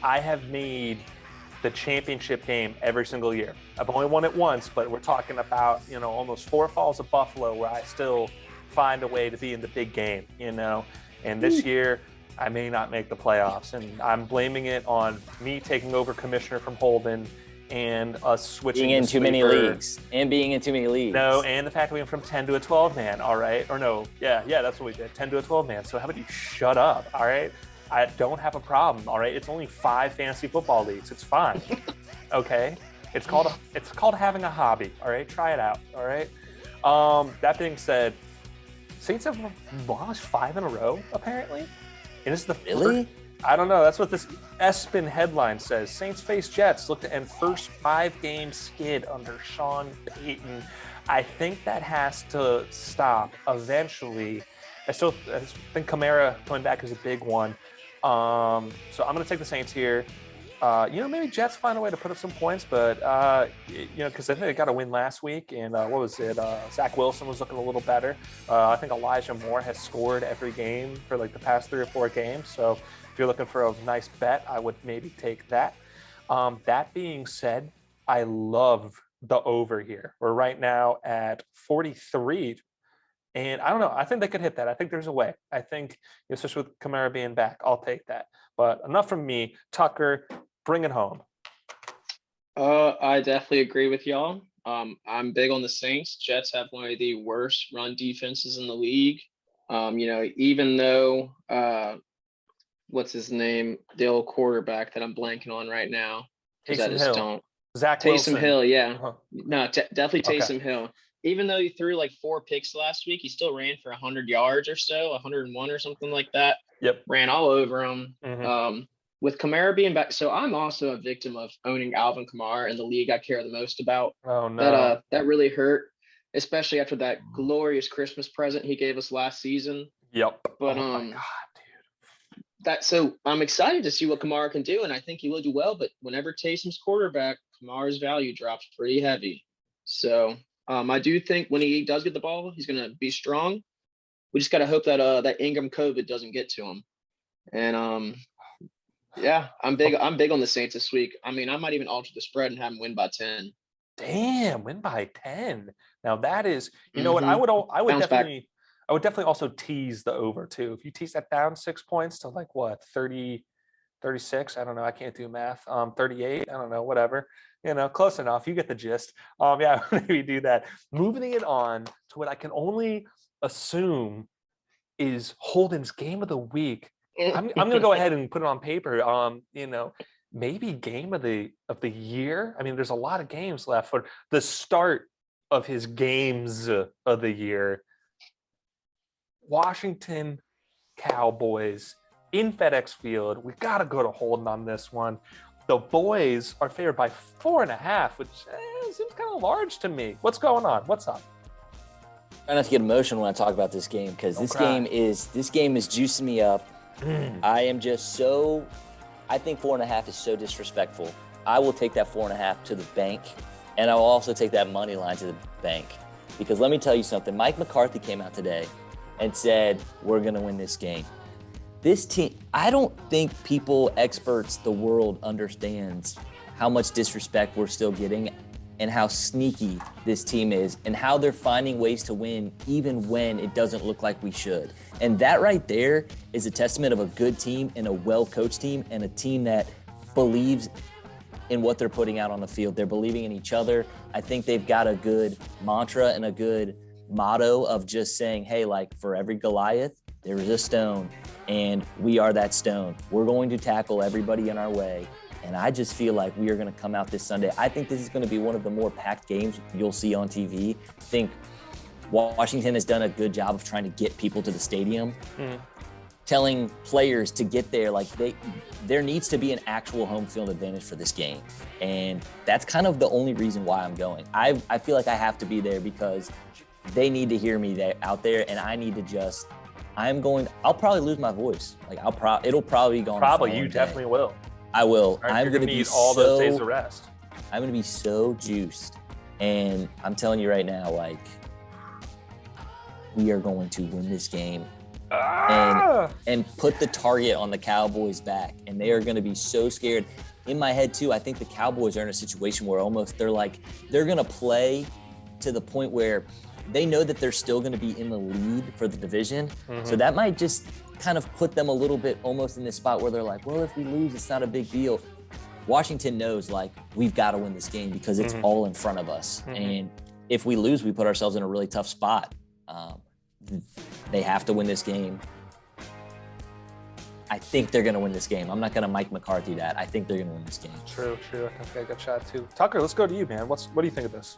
I have made the championship game every single year. I've only won it once, but we're talking about, almost 4 falls of Buffalo where I still find a way to be in the big game, And this year, I may not make the playoffs, and I'm blaming it on me taking over commissioner from Holden and us switching being in too many leagues. No, and the fact that we went from 10 to a 12 man. All right, or no, yeah, that's what we did, 10 to a 12 man. So how about you shut up? All right, I don't have a problem. All right, it's only 5 fantasy football leagues. It's fine. Okay, it's called having a hobby. All right, try it out. All right. That being said, Saints have lost 5 in a row apparently. And this is the really? I don't know. That's what this ESPN headline says. Saints face Jets. Look to end first 5-game skid under Sean Payton. I think that has to stop eventually. I think Kamara coming back is a big one. So I'm going to take the Saints here. Maybe Jets find a way to put up some points, but, because I think they got a win last week, and what was it? Zach Wilson was looking a little better. I think Elijah Moore has scored every game for the past 3 or 4 games. So if you're looking for a nice bet, I would maybe take that. That being said, I love the over here. We're right now at 43. And I don't know. I think they could hit that. I think there's a way. I think, especially with Kamara being back, I'll take that. But enough from me. Tucker, bring it home. I definitely agree with y'all. I'm big on the Saints. Jets have one of the worst run defenses in the league. Even though what's his name, the old quarterback that I'm blanking on right now, because I just don't. Zach Wilson. Taysom Hill, yeah. Uh-huh. No, definitely Taysom Hill. Even though he threw 4 picks last week, he still ran for 100 yards or so, 101 or something like that. Yep. Ran all over him. Mm-hmm. With Kamara being back, so I'm also a victim of owning Alvin Kamara in the league I care the most about. Oh no, that really hurt, especially after that glorious Christmas present he gave us last season. Yep. But oh my God, dude. So I'm excited to see what Kamara can do, and I think he will do well. But whenever Taysom's quarterback, Kamara's value drops pretty heavy. So I do think when he does get the ball, he's going to be strong. We just got to hope that that Ingram COVID doesn't get to him. And yeah, I'm big on the Saints this week. I mean, I might even alter the spread and have them win by 10. Damn, win by 10. Now that is, you know what? I would Bounce back. definitely also tease the over too. If you tease that down 6 points to like what, 30, 36, I don't know, I can't do math. 38, I don't know, whatever. You know, close enough. You get the gist. Yeah, maybe do that. Moving it on to what I can only assume is Holden's game of the week. I'm gonna go ahead and put it on paper. You know, maybe game of the year. I mean, there's a lot of games left for the start of his games of the year. Washington Cowboys in FedEx Field. We got to go to Holden on this one. The boys are favored by 4.5, which seems kind of large to me. What's going on? What's up? Try not to get emotional when I talk about this game because this game is juicing me up. I am just so. I think 4.5 is so disrespectful. I will take that 4.5 to the bank, and I will also take that money line to the bank because let me tell you something. Mike McCarthy came out today and said we're going to win this game. This team, I don't think people, experts, the world understands how much disrespect we're still getting and how sneaky this team is and how they're finding ways to win even when it doesn't look like we should. And that right there is a testament of a good team and a well-coached team and a team that believes in what they're putting out on the field. They're believing in each other. I think they've got a good mantra and a good motto of just saying, hey, like for every Goliath, there is a stone. And we are that stone. We're going to tackle everybody in our way. And I just feel like we are going to come out this Sunday. I think this is going to be one of the more packed games you'll see on TV. I think Washington has done a good job of trying to get people to the stadium, telling players to get there. Like there needs to be an actual home field advantage for this game. And that's kind of the only reason why I'm going. I feel like I have to be there because they need to hear me out there. And I need to just, I'll probably lose my voice. Like it'll probably be gone. Probably, you definitely will. I will. Right, I'm going to need all those days of rest. I'm going to be so juiced. And I'm telling you right now, like, we are going to win this game and put the target on the Cowboys' back. And they are going to be so scared. In my head, too, I think the Cowboys are in a situation where almost they're going to play to the point where they know that they're still going to be in the lead for the division. So that might just kind of put them a little bit almost in this spot where they're like, well, if we lose, it's not a big deal. Washington knows, like, we've got to win this game because it's all in front of us. And if we lose, we put ourselves in a really tough spot. They have to win this game. I think they're going to win this game. I'm not going to Mike McCarthy that. I think they're going to win this game. True. I think I got shot too. Tucker, let's go to you, man. What do you think of this?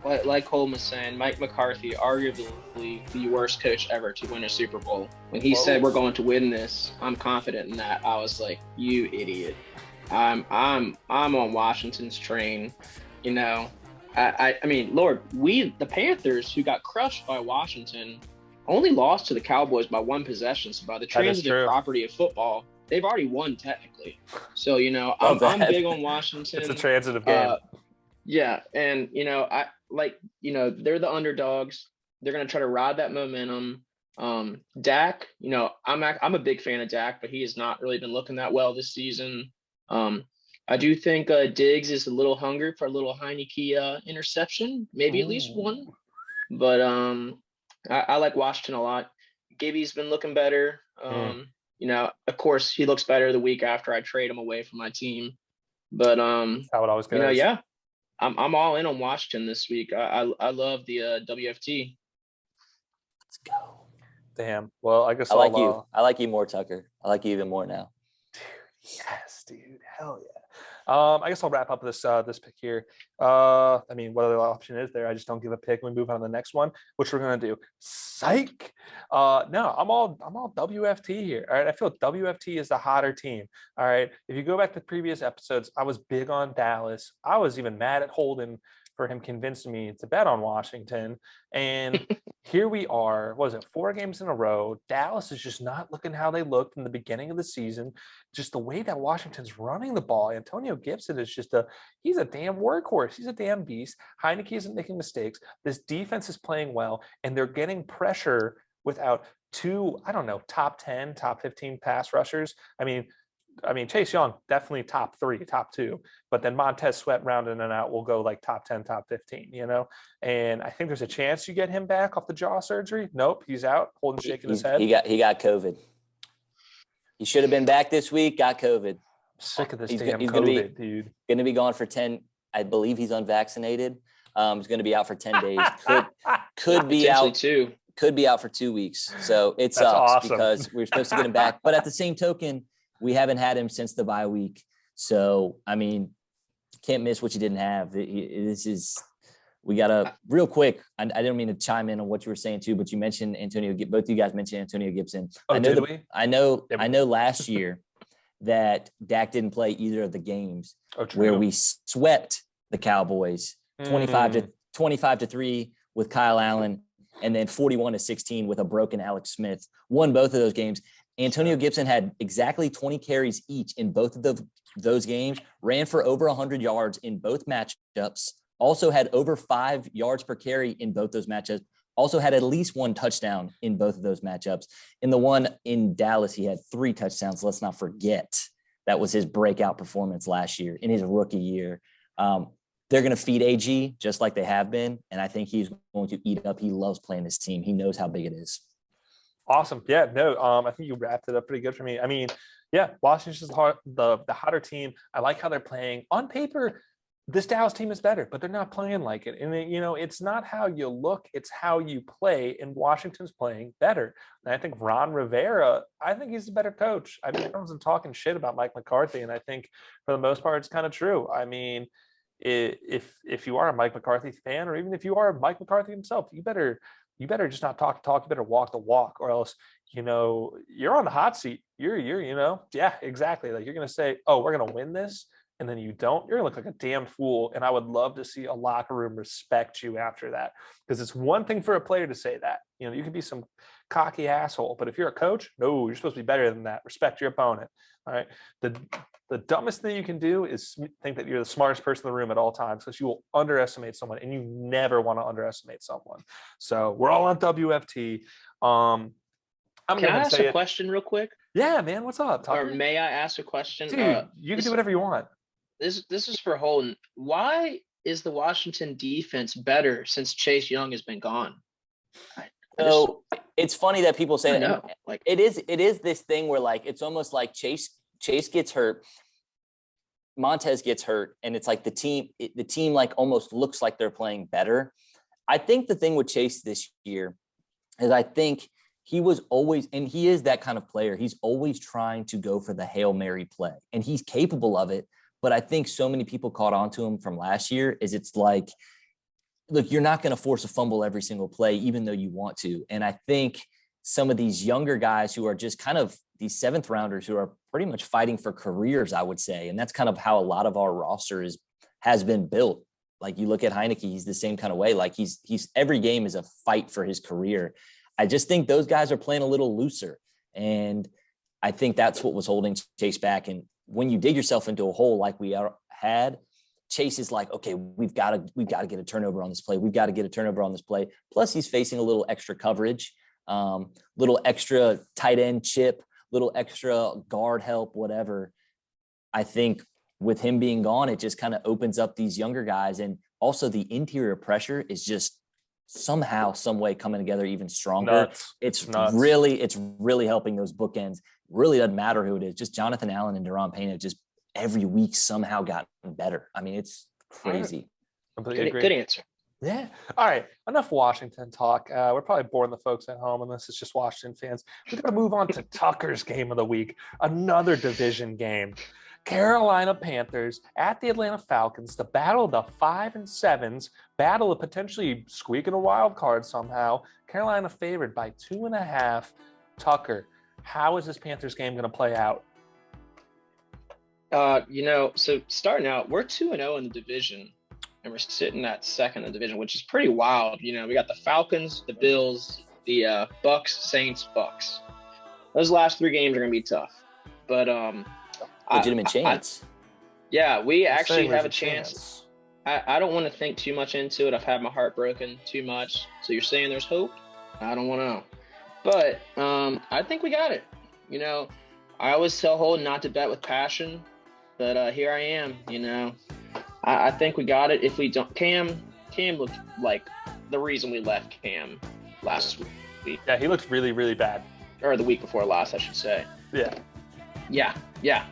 Like Holden was saying, Mike McCarthy, arguably the worst coach ever to win a Super Bowl. When he said we're going to win this, I'm confident in that. I was like, you idiot. I'm on Washington's train. You know, I mean, Lord, the Panthers, who got crushed by Washington, only lost to the Cowboys by one possession. So by the transitive property of football, they've already won technically. So, you know, I'm big on Washington. It's a transitive game. Yeah, and they're the underdogs. They're gonna try to ride that momentum. Dak, you know, I'm a big fan of Dak, but he has not really been looking that well this season. I do think Diggs is a little hungry for a little Heineke interception, maybe at least one. But I like Washington a lot. Gibby's been looking better. You know, of course, he looks better the week after I trade him away from my team. But how it always goes. You know, yeah. I'm all in on Washington this week. I love the WFT. Let's go. Damn. Well, I guess I like you. I like you more, Tucker. I like you even more now. Yes, dude. Hell yeah. I guess I'll wrap up this pick here. I mean, what other option is there? I just don't give a pick. We move on to the next one, which we're gonna do. Psych. No, I'm all WFT here. All right. I feel WFT is the hotter team. All right. If you go back to previous episodes, I was big on Dallas. I was even mad at Holden for him convincing me to bet on Washington. And here we are, 4 games in a row. Dallas is just not looking how they looked in the beginning of the season. Just the way that Washington's running the ball. Antonio Gibson is he's a damn workhorse. He's a damn beast. Heineke isn't making mistakes. This defense is playing well, and they're getting pressure without two, I don't know, top 10, top 15 pass rushers. I mean, Chase Young, definitely top 3, top 2, but then Montez Sweat rounding it out will go like top 10, top 15, and I think there's a chance you get him back off the jaw surgery. Nope. He's out. Holden shaking his head. He got COVID. He should have been back this week, got COVID. I'm sick of this He's damn gonna COVID, dude. Going to be gone for 10. I believe he's unvaccinated. He's going to be out for 10 days. Could be out too. Could be out for 2 weeks. So it sucks awesome. Because we're supposed to get him back. But at the same token, we haven't had him since the bye week. So, I mean, can't miss what you didn't have. We got to real quick. I didn't mean to chime in on what you were saying too, but you mentioned both of you guys mentioned Antonio Gibson. Oh, I know last year that Dak didn't play either of the games where we swept the Cowboys 25-3 with Kyle Allen and then 41-16 with a broken Alex Smith. Won both of those games. Antonio Gibson had exactly 20 carries each in both of those games, ran for over 100 yards in both matchups, also had over 5 yards per carry in both those matchups, also had at least 1 touchdown in both of those matchups. In the one in Dallas, he had 3 touchdowns. Let's not forget that was his breakout performance last year in his rookie year. They're going to feed AG just like they have been, and I think he's going to eat up. He loves playing this team. He knows how big it is. Awesome. Yeah, no, I think you wrapped it up pretty good for me. I mean, yeah, Washington's the hotter team. I like how they're playing. On paper, this Dallas team is better, but they're not playing like it. And, it's not how you look, it's how you play, and Washington's playing better. And I think Ron Rivera, I think he's a better coach. I mean, everyone's been talking shit about Mike McCarthy, and I think for the most part, it's kind of true. I mean, if you are a Mike McCarthy fan, or even if you are Mike McCarthy himself, you better just not talk the talk. You better walk the walk, or else, you're on the hot seat. You're yeah, exactly. Like, you're going to say, oh, we're going to win this. And then you don't, you're going to look like a damn fool. And I would love to see a locker room respect you after that, because it's one thing for a player to say that, you can be some cocky asshole, but if you're a coach, no, you're supposed to be better than that. Respect your opponent. All right. The dumbest thing you can do is think that you're the smartest person in the room at all times, because you will underestimate someone, and you never want to underestimate someone. So we're all on WFT. Can I ask a question real quick? Yeah, man. What's up, Tucker? Or may I ask a question? Dude, you can do whatever you want. This is for Holden. Why is the Washington defense better since Chase Young has been gone? So it's funny that people say that. Like, it is this thing where, like, it's almost like Chase gets hurt, Montez gets hurt, and it's like the team like almost looks like they're playing better. I think the thing with Chase this year is, I think he was always, and he is that kind of player, he's always trying to go for the Hail Mary play, and he's capable of it. But I think so many people caught on to him from last year is, it's like, look, you're not going to force a fumble every single play, even though you want to. And I think some of these younger guys who are just kind of these 7th rounders who are pretty much fighting for careers, I would say. And that's kind of how a lot of our roster has been built. Like, you look at Heineke, he's the same kind of way. Like, he's every game is a fight for his career. I just think those guys are playing a little looser. And I think that's what was holding Chase back. And when you dig yourself into a hole like we had, Chase is like, okay, we've got to get a turnover on this play. We've got to get a turnover on this play. Plus, he's facing a little extra coverage, little extra tight end chip, little extra guard help, whatever. I think with him being gone, it just kind of opens up these younger guys. And also the interior pressure is just somehow, some way coming together even stronger. It's really helping those bookends. Really doesn't matter who it is. Just Jonathan Allen and Deron Payne have just every week somehow gotten better. I mean, it's crazy. Completely agree. Good answer. Yeah. All right. Enough Washington talk. We're probably boring the folks at home, unless it's just Washington fans. We've got to move on to Tucker's game of the week. Another division game. Carolina Panthers at the Atlanta Falcons. The battle of the 5 and 7s. Battle of potentially squeaking a wild card somehow. Carolina favored by 2.5. Tucker, how is this Panthers game going to play out? So starting out, we're 2-0 in the division, and we're sitting at 2nd in the division, which is pretty wild. We got the Falcons, the Bills, the Bucks, Saints, Bucks. Those last 3 games are going to be tough, but legitimate chance. We actually have a chance. I don't want to think too much into it. I've had my heart broken too much. So you're saying there's hope? I don't want to know. But I think we got it. You know, I always tell Holden not to bet with passion, but here I am. You know, I think we got it. If we don't, Cam looked like the reason we left Cam last week. Yeah, he looked really, really bad. Or the week before last, I should say. Yeah. Yeah.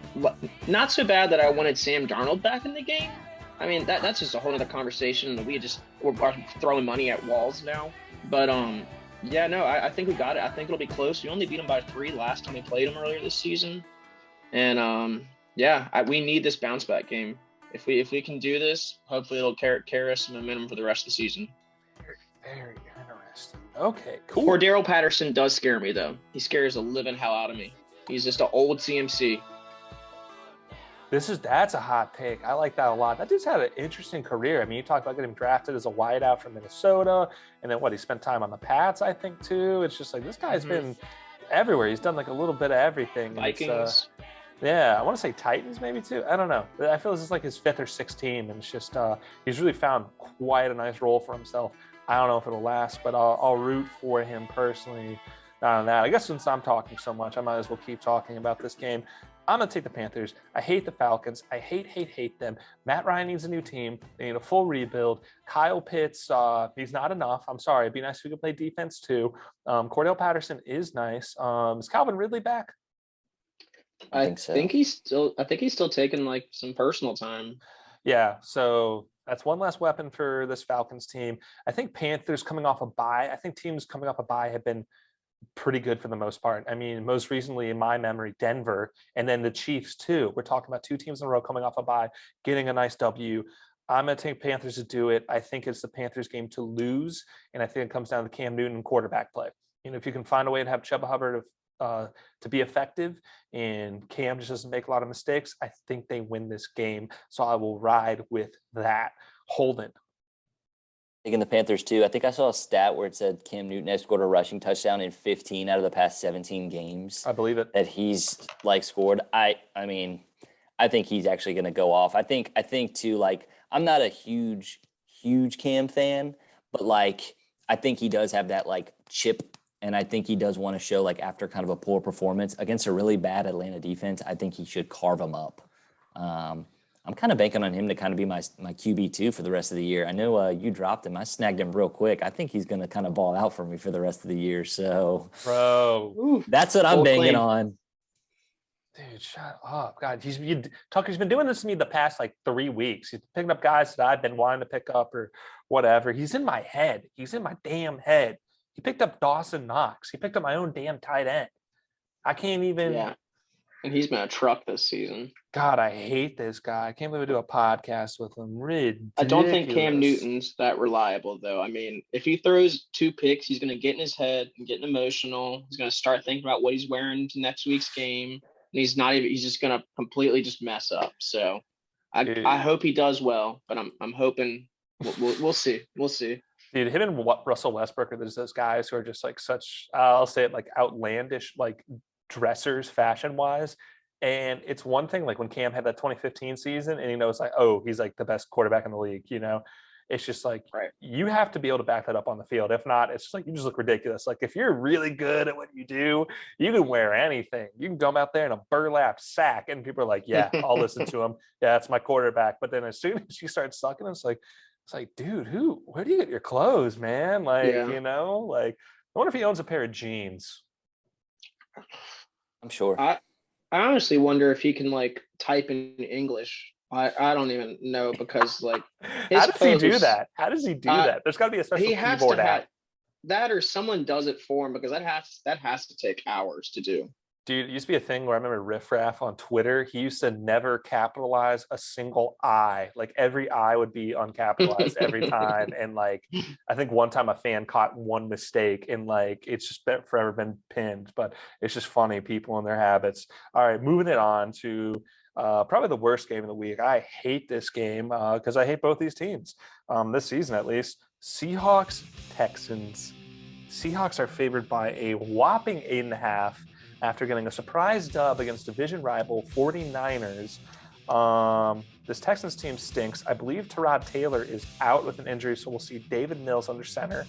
Not so bad that I wanted Sam Darnold back in the game. I mean, that's just a whole other conversation. We're throwing money at walls now. But yeah, no, I think we got it. I think it'll be close. We only beat them by 3 last time we played them earlier this season. And yeah, we need this bounce back game. If we can do this, hopefully it'll carry us some momentum for the rest of the season. Very interesting. Okay, cool. Cordero Patterson does scare me, though. He scares the living hell out of me. He's just an old CMC. That's a hot take. I like that a lot. That dude's had an interesting career. I mean, you talked about getting drafted as a wideout from Minnesota, and then he spent time on the Pats, I think, too. It's just like this guy's been everywhere. He's done like a little bit of everything. Vikings. Yeah, I want to say Titans maybe too. I don't know. I feel this is like his 5th or 6th team, and it's just he's really found quite a nice role for himself. I don't know if it'll last, but I'll root for him personally on that. I guess since I'm talking so much, I might as well keep talking about this game. I'm going to take the Panthers. I hate the Falcons. I hate them. Matt Ryan needs a new team. They need a full rebuild. Kyle Pitts, he's not enough. I'm sorry. It'd be nice if we could play defense too. Cordell Patterson is nice. Is Calvin Ridley back? I think so. I think he's still taking like some personal time. Yeah, so that's one less weapon for this Falcons team. I think Panthers coming off a bye. I think teams coming off a bye have been pretty good for the most part. I mean, most recently in my memory, Denver, and then the Chiefs too. We're talking about 2 teams in a row coming off a bye, getting a nice W. I'm going to take Panthers to do it. I think it's the Panthers game to lose, and I think it comes down to Cam Newton and quarterback play. You know, if you can find a way to have Chuba Hubbard to be effective and Cam just doesn't make a lot of mistakes, I think they win this game. So I will ride with that. Holden. Taking the Panthers too. I think I saw a stat where it said Cam Newton has scored a rushing touchdown in 15 out of the past 17 games. I believe it. That he's scored. I mean, I think he's actually going to go off. I think too, I'm not a huge Cam fan, but I think he does have that chip, and I think he does want to show after kind of a poor performance against a really bad Atlanta defense, I think he should carve them up. I'm kind of banking on him to kind of be my QB2 for the rest of the year. I know you dropped him. I snagged him real quick. I think he's going to kind of ball out for me for the rest of the year. So, bro, that's what I'm banking on. Dude, shut up. God, Tucker's been doing this to me the past 3 weeks. He's picking up guys that I've been wanting to pick up or whatever. He's in my head. He's in my damn head. He picked up Dawson Knox. He picked up my own damn tight end. I can't even. Yeah. And he's been a truck this season. God, I hate this guy. I can't believe I do a podcast with him. Ridiculous. I don't think Cam Newton's that reliable, though. I mean, if he throws 2 picks, he's going to get in his head and get emotional. He's going to start thinking about what he's wearing to next week's game. And he's just going to completely just mess up. So I hope he does well, but I'm hoping we'll see. We'll see. Dude, him and Russell Westbrook are those guys who are just such, I'll say it, outlandish, dressers fashion wise. And it's one thing when Cam had that 2015 season and he knows he's the best quarterback in the league, it's just right. You have to be able to back that up on the field. If not, it's just you just look ridiculous. If you're really good at what you do, you can wear anything. You can come out there in a burlap sack and people are yeah, I'll listen to him. Yeah, that's my quarterback. But then as soon as you start sucking, it's dude, where do you get your clothes, man? I wonder if he owns a pair of jeans. I'm sure. I honestly wonder if he can type in English. I don't even know because how does he do that? How does he do that? There's got to be a special keyboard app. That or someone does it for him because that has to take hours to do. Dude, it used to be a thing where I remember Riff Raff on Twitter. He used to never capitalize a single I. Every I would be uncapitalized every time. And I think one time a fan caught one mistake and it's just forever been pinned. But it's just funny, people and their habits. All right, moving it on to probably the worst game of the week. I hate this game because I hate both these teams this season at least. Seahawks, Texans. Seahawks are favored by a whopping 8.5. after getting a surprise dub against division rival 49ers. This Texans team stinks. I believe Tyrod Taylor is out with an injury, so we'll see David Mills under center.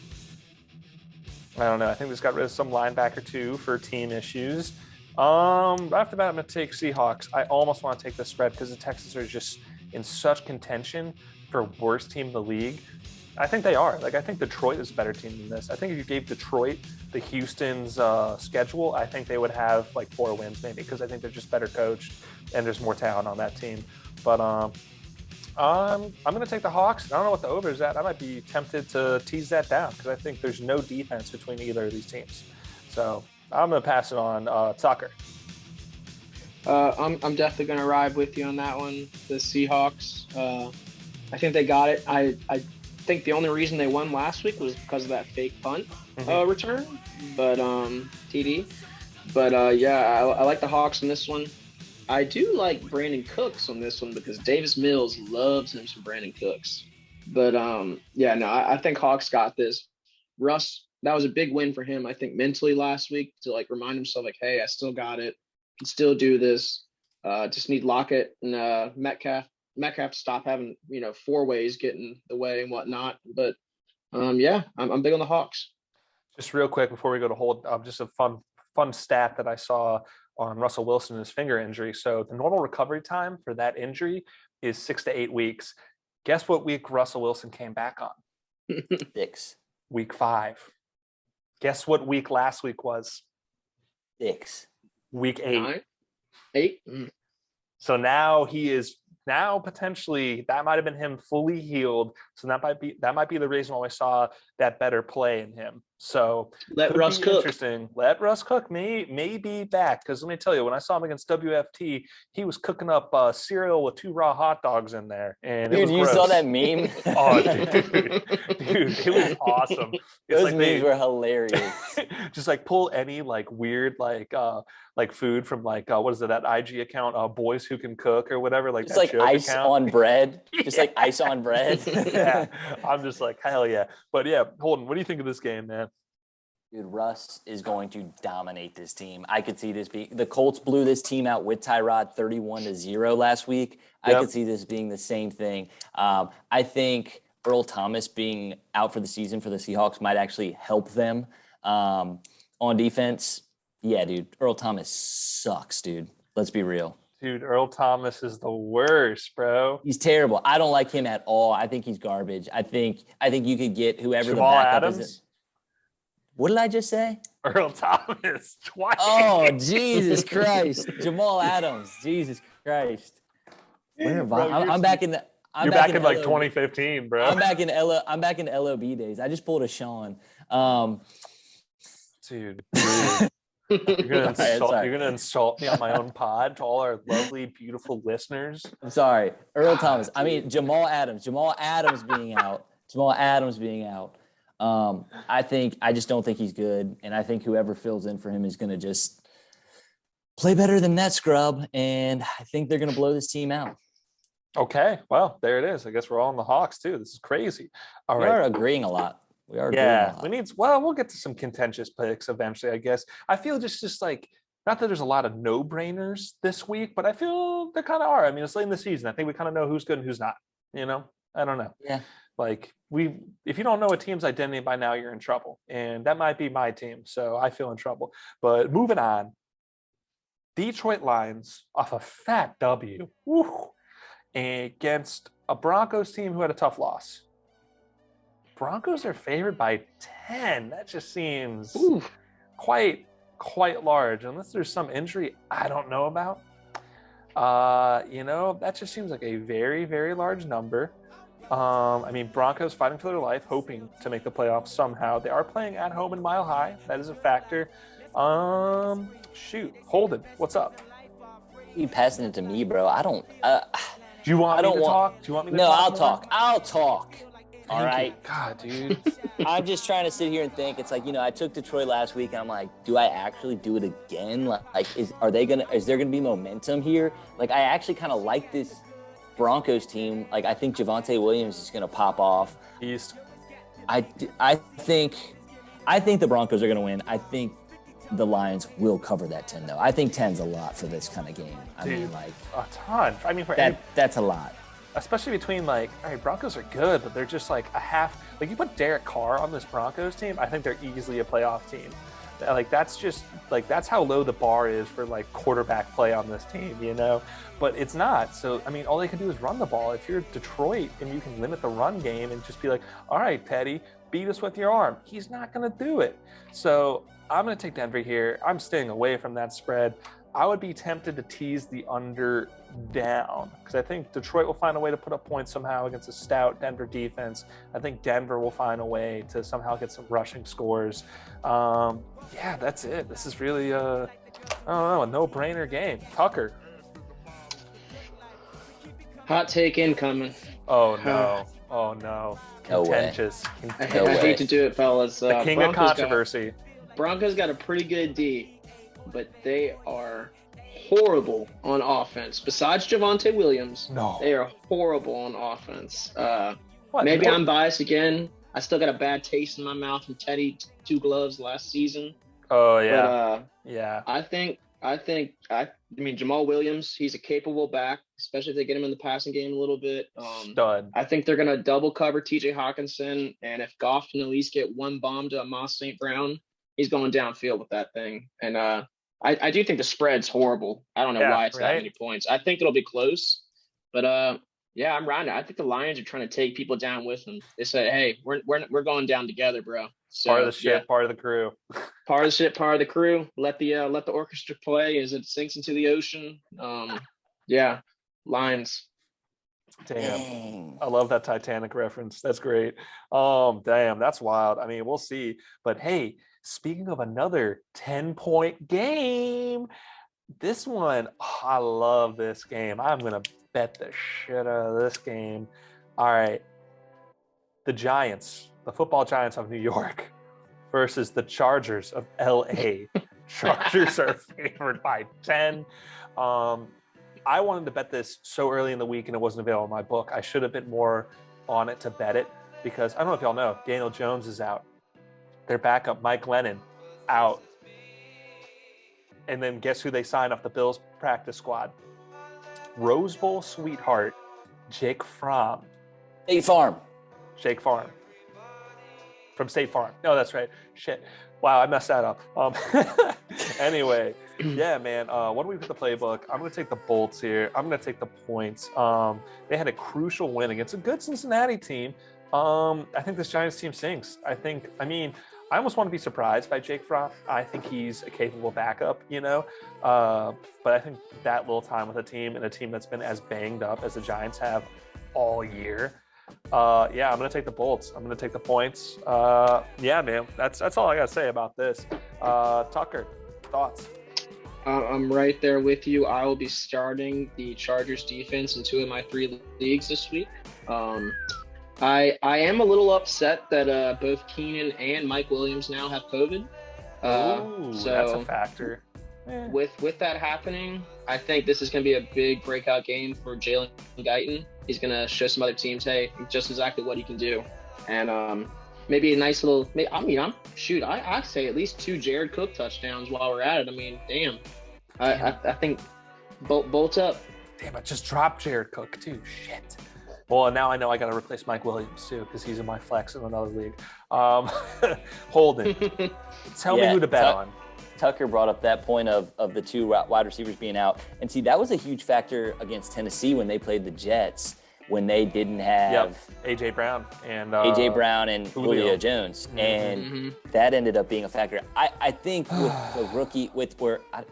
I don't know. I think we just got rid of some linebacker too for team issues. Right off the bat, I'm going to take Seahawks. I almost want to take the spread because the Texans are just in such contention for worst team in the league. I think they are. Like, I think Detroit is a better team than this. I think if you gave Detroit the Houston's schedule, I think they would have like 4 wins maybe because I think they're just better coached and there's more talent on that team. But I'm going to take the Hawks. I don't know what the over is at. I might be tempted to tease that down because I think there's no defense between either of these teams. So I'm going to pass it on Tucker. I'm definitely going to ride with you on that one. The Seahawks. I think they got it. I think the only reason they won last week was because of that fake punt return, but TD. But yeah, I like the Hawks in this one. I do like Brandon Cooks on this one because Davis Mills loves him some Brandon Cooks. But yeah, no, I think Hawks got this. Russ, that was a big win for him, I think, mentally last week to like remind himself like, hey, I still got it. Can still do this. Just need Lockett and Metcalf to stop having, 4 ways get in the way and whatnot. But yeah, I'm big on the Hawks. Just real quick before we go to hold, just a fun stat that I saw on Russell Wilson and his finger injury. So the normal recovery time for that injury is 6 to 8 weeks. Guess what week Russell Wilson came back on? 6. Week 5. Guess what week last week was? 6. Week 8. 9? 8? Mm. So now he is potentially, that might have been him fully healed. So that might be the reason why we saw that better play in him. So let Russ cook. Interesting. Let Russ cook. May be back because let me tell you, when I saw him against WFT, he was cooking up cereal with 2 raw hot dogs in there, and dude, you gross. saw that meme? Oh, dude, it was awesome. It's Those like memes were hilarious. Just like pull any like weird like food from like what is it, that IG account, Boys Who Can Cook or whatever, like just that like ice account. on bread, just like ice on bread. Yeah, I'm just like hell yeah. But yeah, Holden, what do you think of this game, man? Dude, Russ is going to dominate this team. I could see this being the Colts blew this team out with Tyrod 31-0 last week. Yep. I could see this being the same thing. I think Earl Thomas being out for the season for the Seahawks might actually help them on defense. Yeah, dude, Earl Thomas sucks, dude. Let's be real. Dude, Earl Thomas is the worst, bro. He's terrible. I don't like him at all. I think he's garbage. I think you could get whoever Jamal the backup Adams? is. What did I just say? Earl Thomas twice. Oh, Jesus Christ. Jamal Adams. Jesus Christ. Where am I? I'm back in the You're back in like 2015, bro. I'm back in LOB days. I just pulled a Sean. Dude. You're gonna insult me on my own pod to all our lovely, beautiful listeners. I'm sorry. Earl Thomas. I mean Jamal Adams. Jamal Adams being out. I just don't think he's good. And I think whoever fills in for him is gonna just play better than that scrub. And I think they're gonna blow this team out. Okay. Well, there it is. I guess we're all in the Hawks too. This is crazy. All right. We are agreeing a lot. We'll get to some contentious picks eventually, I guess. I feel just like, not that there's a lot of no-brainers this week, but I feel there kind of are. I mean, it's late in the season. I think we kind of know who's good and who's not, I don't know. Yeah. Like if you don't know a team's identity by now, you're in trouble. And that might be my team. So I feel in trouble. But moving on, Detroit Lions off a fat W against a Broncos team who had a tough loss. Broncos are favored by 10. That just seems quite large, unless there's some injury I don't know about. That just seems like a very, very large number. I mean, Broncos fighting for their life, hoping to make the playoffs somehow. They are playing at home in Mile High. That is a factor. Holden, what's up? You passing it to me, bro. I don't. Do you want me to talk? Do you want me to talk? No, I'll more? talk. I'll talk. All right. God, dude. I'm just trying to sit here and think. It's like, I took Detroit last week and I'm like, do I actually do it again? Like, is there gonna be momentum here? Like, I actually kind of like this Broncos team. Like, I think Javonte Williams is gonna pop off. East. I think the Broncos are gonna win. I think the Lions will cover that 10 though. I think 10's a lot for this kind of game. I mean, like a ton. I mean, that's a lot. especially between like, all right, Broncos are good, but they're just like a half. Like you put Derek Carr on this Broncos team, I think they're easily a playoff team. Like that's just like that's how low the bar is for like quarterback play on this team, you know. But it's not. So I mean, all they can do is run the ball. If you're Detroit and you can limit the run game and just be like, all right, Petty, beat us with your arm. He's not going to do it. So I'm going to take Denver here. I'm staying away from that spread. I would be tempted to tease the under down because I think Detroit will find a way to put up points somehow against a stout Denver defense. I think Denver will find a way to somehow get some rushing scores. Yeah, that's it. This is really, I don't know, a no-brainer game. Tucker. Hot take incoming. Oh, no. Oh, no. Contentious. I hate to do it, fellas. The king of controversy. Broncos got a pretty good D, but they are horrible on offense. Besides Javonte Williams, they are horrible on offense. Maybe I'm biased again. I still got a bad taste in my mouth from Teddy Two Gloves last season. Oh, yeah. But, yeah. I mean, Jamal Williams, he's a capable back, especially if they get him in the passing game a little bit. Stud. I think they're going to double cover TJ Hawkinson. And if Goff can at least get one bomb to Amos St. Brown, he's going downfield with that thing. And I do think the spread's horrible. I don't know why it's that many points. I think it'll be close. But, yeah, I'm riding it. I think the Lions are trying to take people down with them. They said, hey, we're going down together, bro. So, part of the ship, part of the crew. Part of the ship, part of the crew. Let the orchestra play as it sinks into the ocean. Yeah, Lions. Damn. I love that Titanic reference. That's great. Damn, that's wild. I mean, we'll see. But hey, speaking of another 10-point game, this one, I love this game. I'm going to bet the shit out of this game. All right. The Giants, the football Giants of New York versus the Chargers of LA. Chargers are favored by 10. I wanted to bet this so early in the week and it wasn't available in my book. I should have been more on it to bet it because I don't know if y'all know, Daniel Jones is out. Their backup, Mike Lennon, out. And then guess who they signed off the Bills practice squad? Rose Bowl sweetheart, Jake Fromm. State Farm. Jake Farm. From State Farm. No, that's right. Shit. Wow, I messed that up. Anyway, yeah, man. What do we put the playbook? I'm going to take the Bolts here. I'm going to take the points. They had a crucial win against a good Cincinnati team. I think this Giants team sinks. I almost want to be surprised by Jake Fromm. I think he's a capable backup, you know. But I think that little time with a team and a team that's been as banged up as the Giants have all year. Yeah, I'm going to take the Bolts. I'm going to take the points. Yeah, man, that's all I got to say about this. Tucker, thoughts? I'm right there with you. I will be starting the Chargers defense in 2 of my 3 leagues this week. I am a little upset that both Keenan and Mike Williams now have COVID. Ooh, so that's a factor. With that happening, I think this is going to be a big breakout game for Jalen Guyton. He's going to show some other teams, hey, just exactly what he can do. And maybe a nice little – I say at least 2 Jared Cook touchdowns while we're at it. I mean, damn. I think bolt up. Damn, I just dropped Jared Cook too. Shit. Well, now I know I got to replace Mike Williams too because he's in my flex in another league. Holden, tell me who to bet on. Tucker brought up that point of the 2 wide receivers being out. And see, that was a huge factor against Tennessee when they played the Jets, when they didn't have A.J. Brown and Julio Jones. Mm-hmm. And that ended up being a factor. I think with the rookie,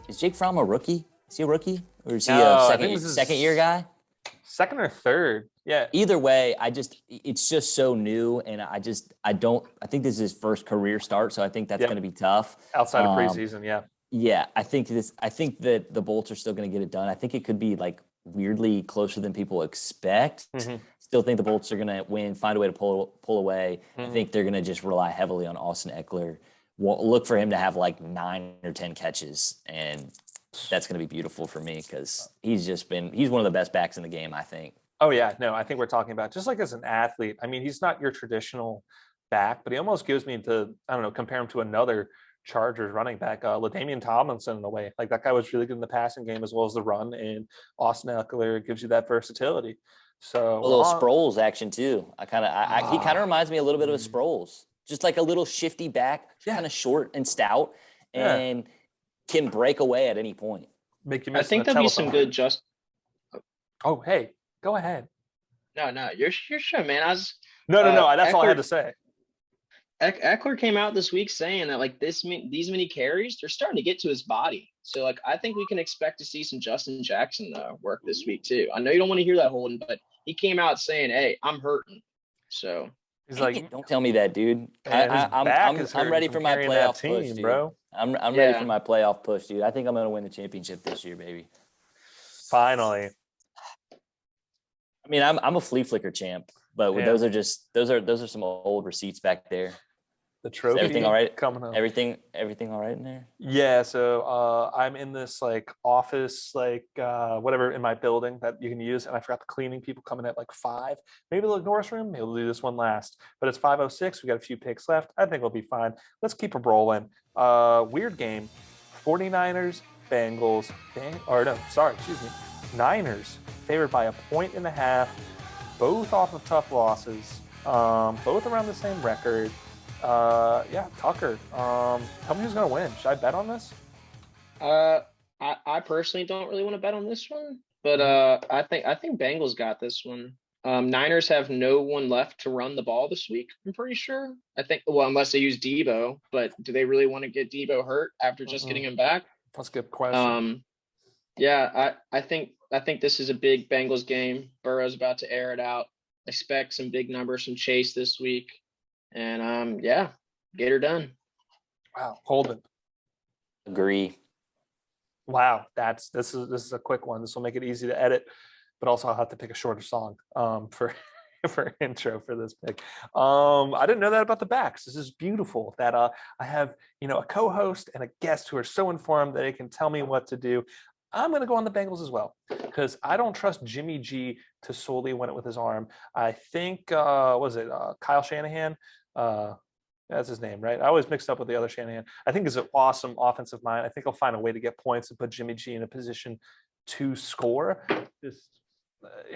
is Jake Fromm a rookie? Is he a rookie? Or is he a second year guy? Second or third. Yeah. Either way, it's just so new, and I think this is his first career start, so I think that's going to be tough. Outside of preseason, yeah. Yeah, I think that the Bolts are still going to get it done. I think it could be like weirdly closer than people expect. Mm-hmm. Still think the Bolts are going to win, find a way to pull away. Mm-hmm. I think they're going to just rely heavily on Austin Eckler. We'll look for him to have like 9 or 10 catches, and that's going to be beautiful for me because he's one of the best backs in the game, I think. Oh, yeah. No, I think we're talking about just like as an athlete. I mean, he's not your traditional back, but he almost gives me compare him to another Chargers running back, LaDainian Tomlinson in a way. Like that guy was really good in the passing game as well as the run, and Austin Eckler gives you that versatility. So A little Sproles action too. He kind of reminds me a little bit of a Sproles, just like a little shifty back, kind of short and stout, and can break away at any point. Make you I miss think the there'll be some telephone. good Oh, hey, go ahead. No, you're sure, man. No. That's all I had to say. Eckler came out this week saying that like these many carries, they're starting to get to his body. So like I think we can expect to see some Justin Jackson work this week too. I know you don't want to hear that, Holden, but he came out saying, "Hey, I'm hurting." So he's like, "Don't tell me that, dude." Man, I'm ready for my playoff push, dude. Bro. I'm ready for my playoff push, dude. I think I'm gonna win the championship this year, baby. Finally. I mean, I'm a flea flicker champ, but those are some old receipts back there. The trophy. Is everything all right? Coming up. Everything all right in there? Yeah. So I'm in this like office, like whatever in my building that you can use, and I forgot the cleaning people coming at like 5. Maybe they'll ignore us room. Maybe we'll do this one last. But it's 5:06. We got a few picks left. I think we'll be fine. Let's keep it rolling. Weird game. 49ers, Bengals. Niners favored by 1.5. Both off of tough losses. Both around the same record. Tucker. Tell me who's gonna win. Should I bet on this? I personally don't really want to bet on this one, but I think Bengals got this one. Niners have no one left to run the ball this week, I'm pretty sure. I think, well, unless they use Debo, but do they really want to get Debo hurt after just getting him back? That's a good question. I think this is a big Bengals game. Burrow's about to air it out. Expect some big numbers from Chase this week. And get her done. Wow, Holden. Agree. Wow, this is a quick one. This will make it easy to edit, but also I'll have to pick a shorter song for intro for this pick. I didn't know that about the backs. This is beautiful that I have a co-host and a guest who are so informed that they can tell me what to do. I'm going to go on the Bengals as well because I don't trust Jimmy G to solely win it with his arm. I think Kyle Shanahan. That's his name, right? I always mixed up with the other Shanahan. I think he's an awesome offensive mind. I think he'll find a way to get points and put Jimmy G in a position to score. Just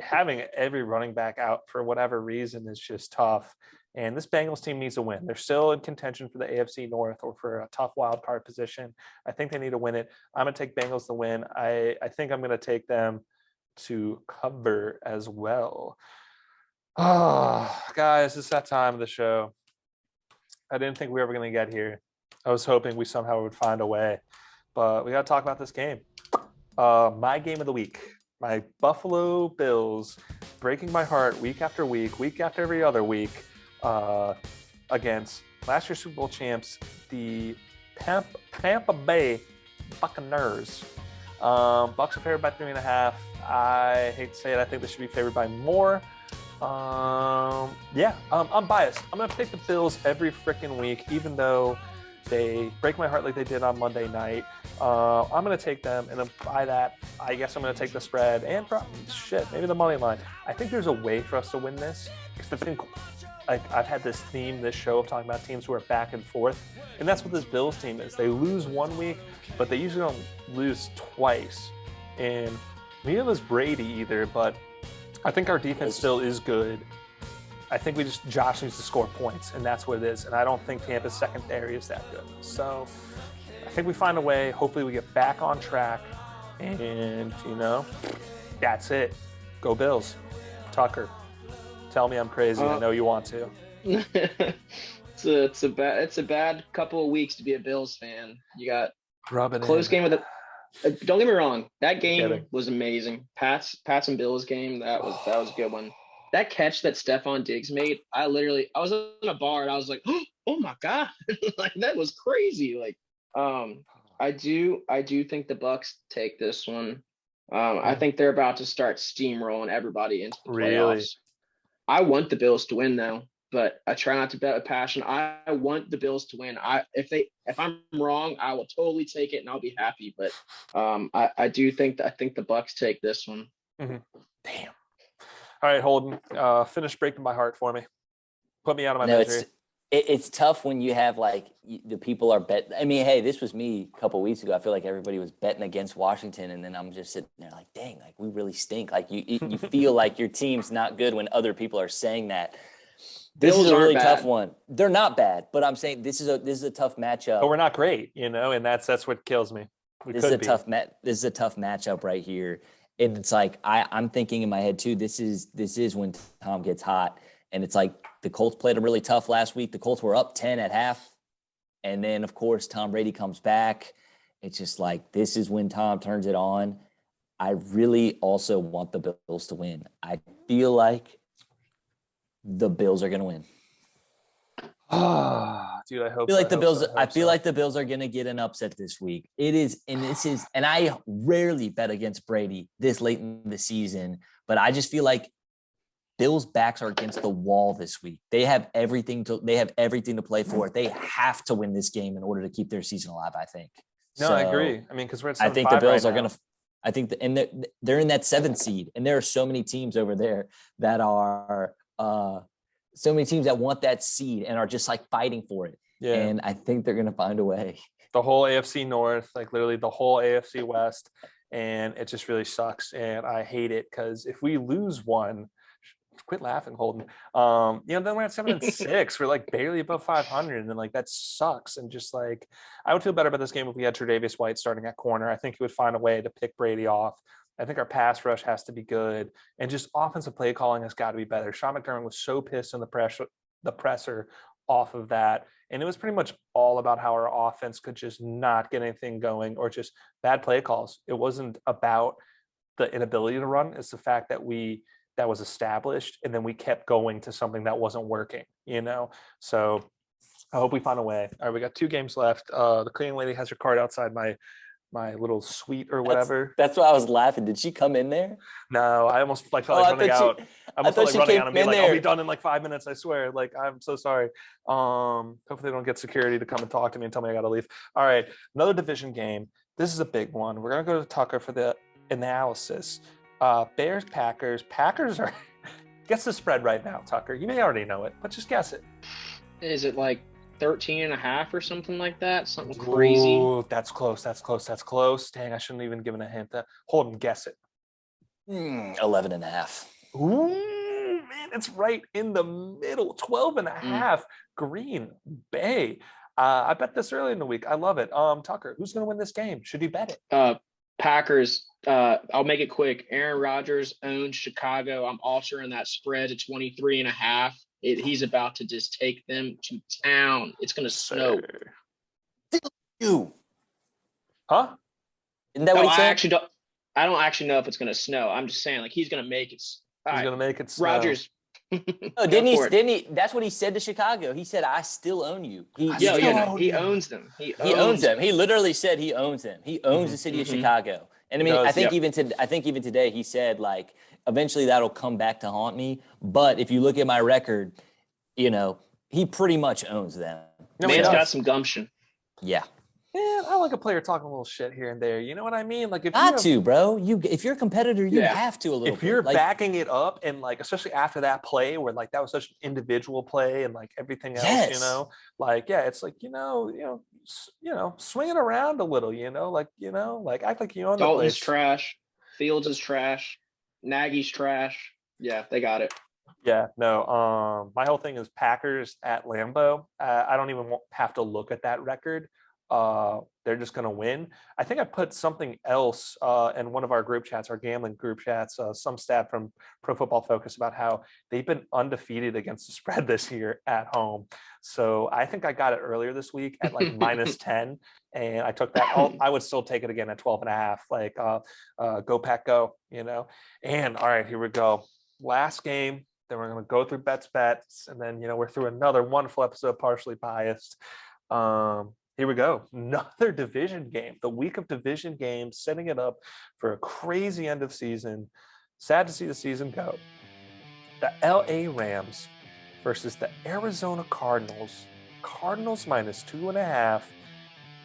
having every running back out for whatever reason is just tough. And this Bengals team needs a win. They're still in contention for the AFC North or for a tough wild card position. I think they need to win it. I'm going to take Bengals to win. I think I'm going to take them to cover as well. Oh, guys, it's that time of the show. I didn't think we were ever going to get here. I was hoping we somehow would find a way. But we got to talk about this game. My game of the week. My Buffalo Bills breaking my heart week after week after every other week. Against last year's Super Bowl champs, the Tampa Bay Buccaneers. Bucks are favored by 3.5. I hate to say it. I think they should be favored by more. I'm biased. I'm going to pick the Bills every freaking week, even though they break my heart like they did on Monday night. I'm going to take them, and then by that, I guess I'm going to take the spread and maybe the money line. I think there's a way for us to win this. Because the thing, I've had this theme, this show of talking about teams who are back and forth, and that's what this Bills team is. They lose one week, but they usually don't lose twice. And neither was Brady either, but I think our defense still is good. I think Josh needs to score points, and that's what it is. And I don't think Tampa's secondary is that good. So I think we find a way. Hopefully we get back on track, and that's it. Go Bills. Tucker, tell me I'm crazy. I know you want to. It's a bad couple of weeks to be a Bills fan. You got close game with a. Don't get me wrong. That game was amazing. Pats and Bills game. That was a good one. That catch that Stephon Diggs made. I was in a bar and I was like, oh my God, like that was crazy. Like, I do think the Bucks take this one. I think they're about to start steamrolling everybody into the playoffs. Really? I want the Bills to win though, but I try not to bet with passion. I want the Bills to win. If I'm wrong, I will totally take it and I'll be happy. But I think the Bucks take this one. Mm-hmm. Damn. All right, Holden. Finish breaking my heart for me. Put me out of my misery. It's tough when you have the people are bet. I mean, hey, this was me a couple weeks ago. I feel like everybody was betting against Washington, and then I'm just sitting there like, dang, like we really stink. Like you feel like your team's not good when other people are saying that. This is a really tough one. They're not bad, but I'm saying this is a tough matchup. But we're not great, and that's what kills me. This is a tough matchup right here, and it's like I'm thinking in my head too. This is when Tom gets hot. And it's like the Colts played them really tough last week. The Colts were up 10 at half. And then, of course, Tom Brady comes back. It's just like this is when Tom turns it on. I really also want the Bills to win. I feel like the Bills are going to win. Dude, I hope. I feel like the Bills are going to get an upset this week. And I rarely bet against Brady this late in the season, but I just feel like Bills' backs are against the wall this week. They have everything to play for. They have to win this game in order to keep their season alive, I think. No, I agree. I mean, because we're at 7-5 I think the Bills right are going to – I think and they're in that 7th seed, and there are so many teams over there that are so many teams that want that seed and are just like fighting for it. Yeah. And I think they're going to find a way. The whole AFC North, like literally the whole AFC West, and it just really sucks. And I hate it because if we lose one – quit laughing, Holden. Then we're at 7-6. We're like barely above 500, and then like that sucks. And just like I would feel better about this game if we had Tre'Davious White starting at corner. I think he would find a way to pick Brady off. I think our pass rush has to be good, and just offensive play calling has got to be better. Sean McDermott was so pissed in the presser off of that, and it was pretty much all about how our offense could just not get anything going or just bad play calls. It wasn't about the inability to run; it's the fact that that was established, and then we kept going to something that wasn't working, So I hope we find a way. All right, we got 2 games left. The cleaning lady has her card outside my little suite or whatever. That's why I was laughing. Did she come in there? No, I almost felt like running out. I almost felt like running out and being like, I'll be done in like 5 minutes, I swear. Like, I'm so sorry. Hopefully they don't get security to come and talk to me and tell me I got to leave. All right, another division game. This is a big one. We're going to go to Tucker for the analysis. Bears, Packers. Packers are guess the spread right now, Tucker. You may already know it, but just guess it. Is it like 13.5 or something like that? Something crazy. Ooh, that's close. Dang, I shouldn't have even given a hint. Holden, guess it. 11.5. Ooh, man, it's right in the middle. 12.5. Green Bay. I bet this early in the week. I love it. Tucker, who's going to win this game? Should you bet it? Packers. I'll make it quick. Aaron Rodgers owns Chicago. I'm altering that spread to 23.5. He's about to just take them to town. It's going to snow. You. Huh? Isn't that what he said? I don't actually know if it's going to snow. I'm just saying, like, he's going to make it. He's going to make it snow. Rodgers. No, didn't he? That's what he said to Chicago. He said, "I still own you." He owns them. He owns them. He literally said he owns them. He owns the city of Chicago. And I mean, I think even today he said, like, eventually that'll come back to haunt me. But if you look at my record, he pretty much owns them. Man's got some gumption. Yeah. Man, I like a player talking a little shit here and there. You know what I mean? Like, if you're a competitor, you have to a little. If you're backing it up, and like, especially after that play where like that was such an individual play and like everything else, it's like swing it around a little, like act like you own the place. Dalton's trash. Fields is trash. Nagy's trash. Yeah, they got it. Yeah, no. My whole thing is Packers at Lambeau. I don't even have to look at that record. They're just going to win. I think I put something else in one of our group chats, our gambling group chats, some stat from Pro Football Focus about how they've been undefeated against the spread this year at home. So I think I got it earlier this week at like minus 10, and I took that. I would still take it again at 12.5. Like, go Pack, go, And all right, here we go. Last game. Then we're going to go through bets, and then we're through another wonderful episode, partially biased. Here we go. Another division game. The week of division games, setting it up for a crazy end of season. Sad to see the season go. The LA Rams versus the Arizona Cardinals. Cardinals minus 2.5.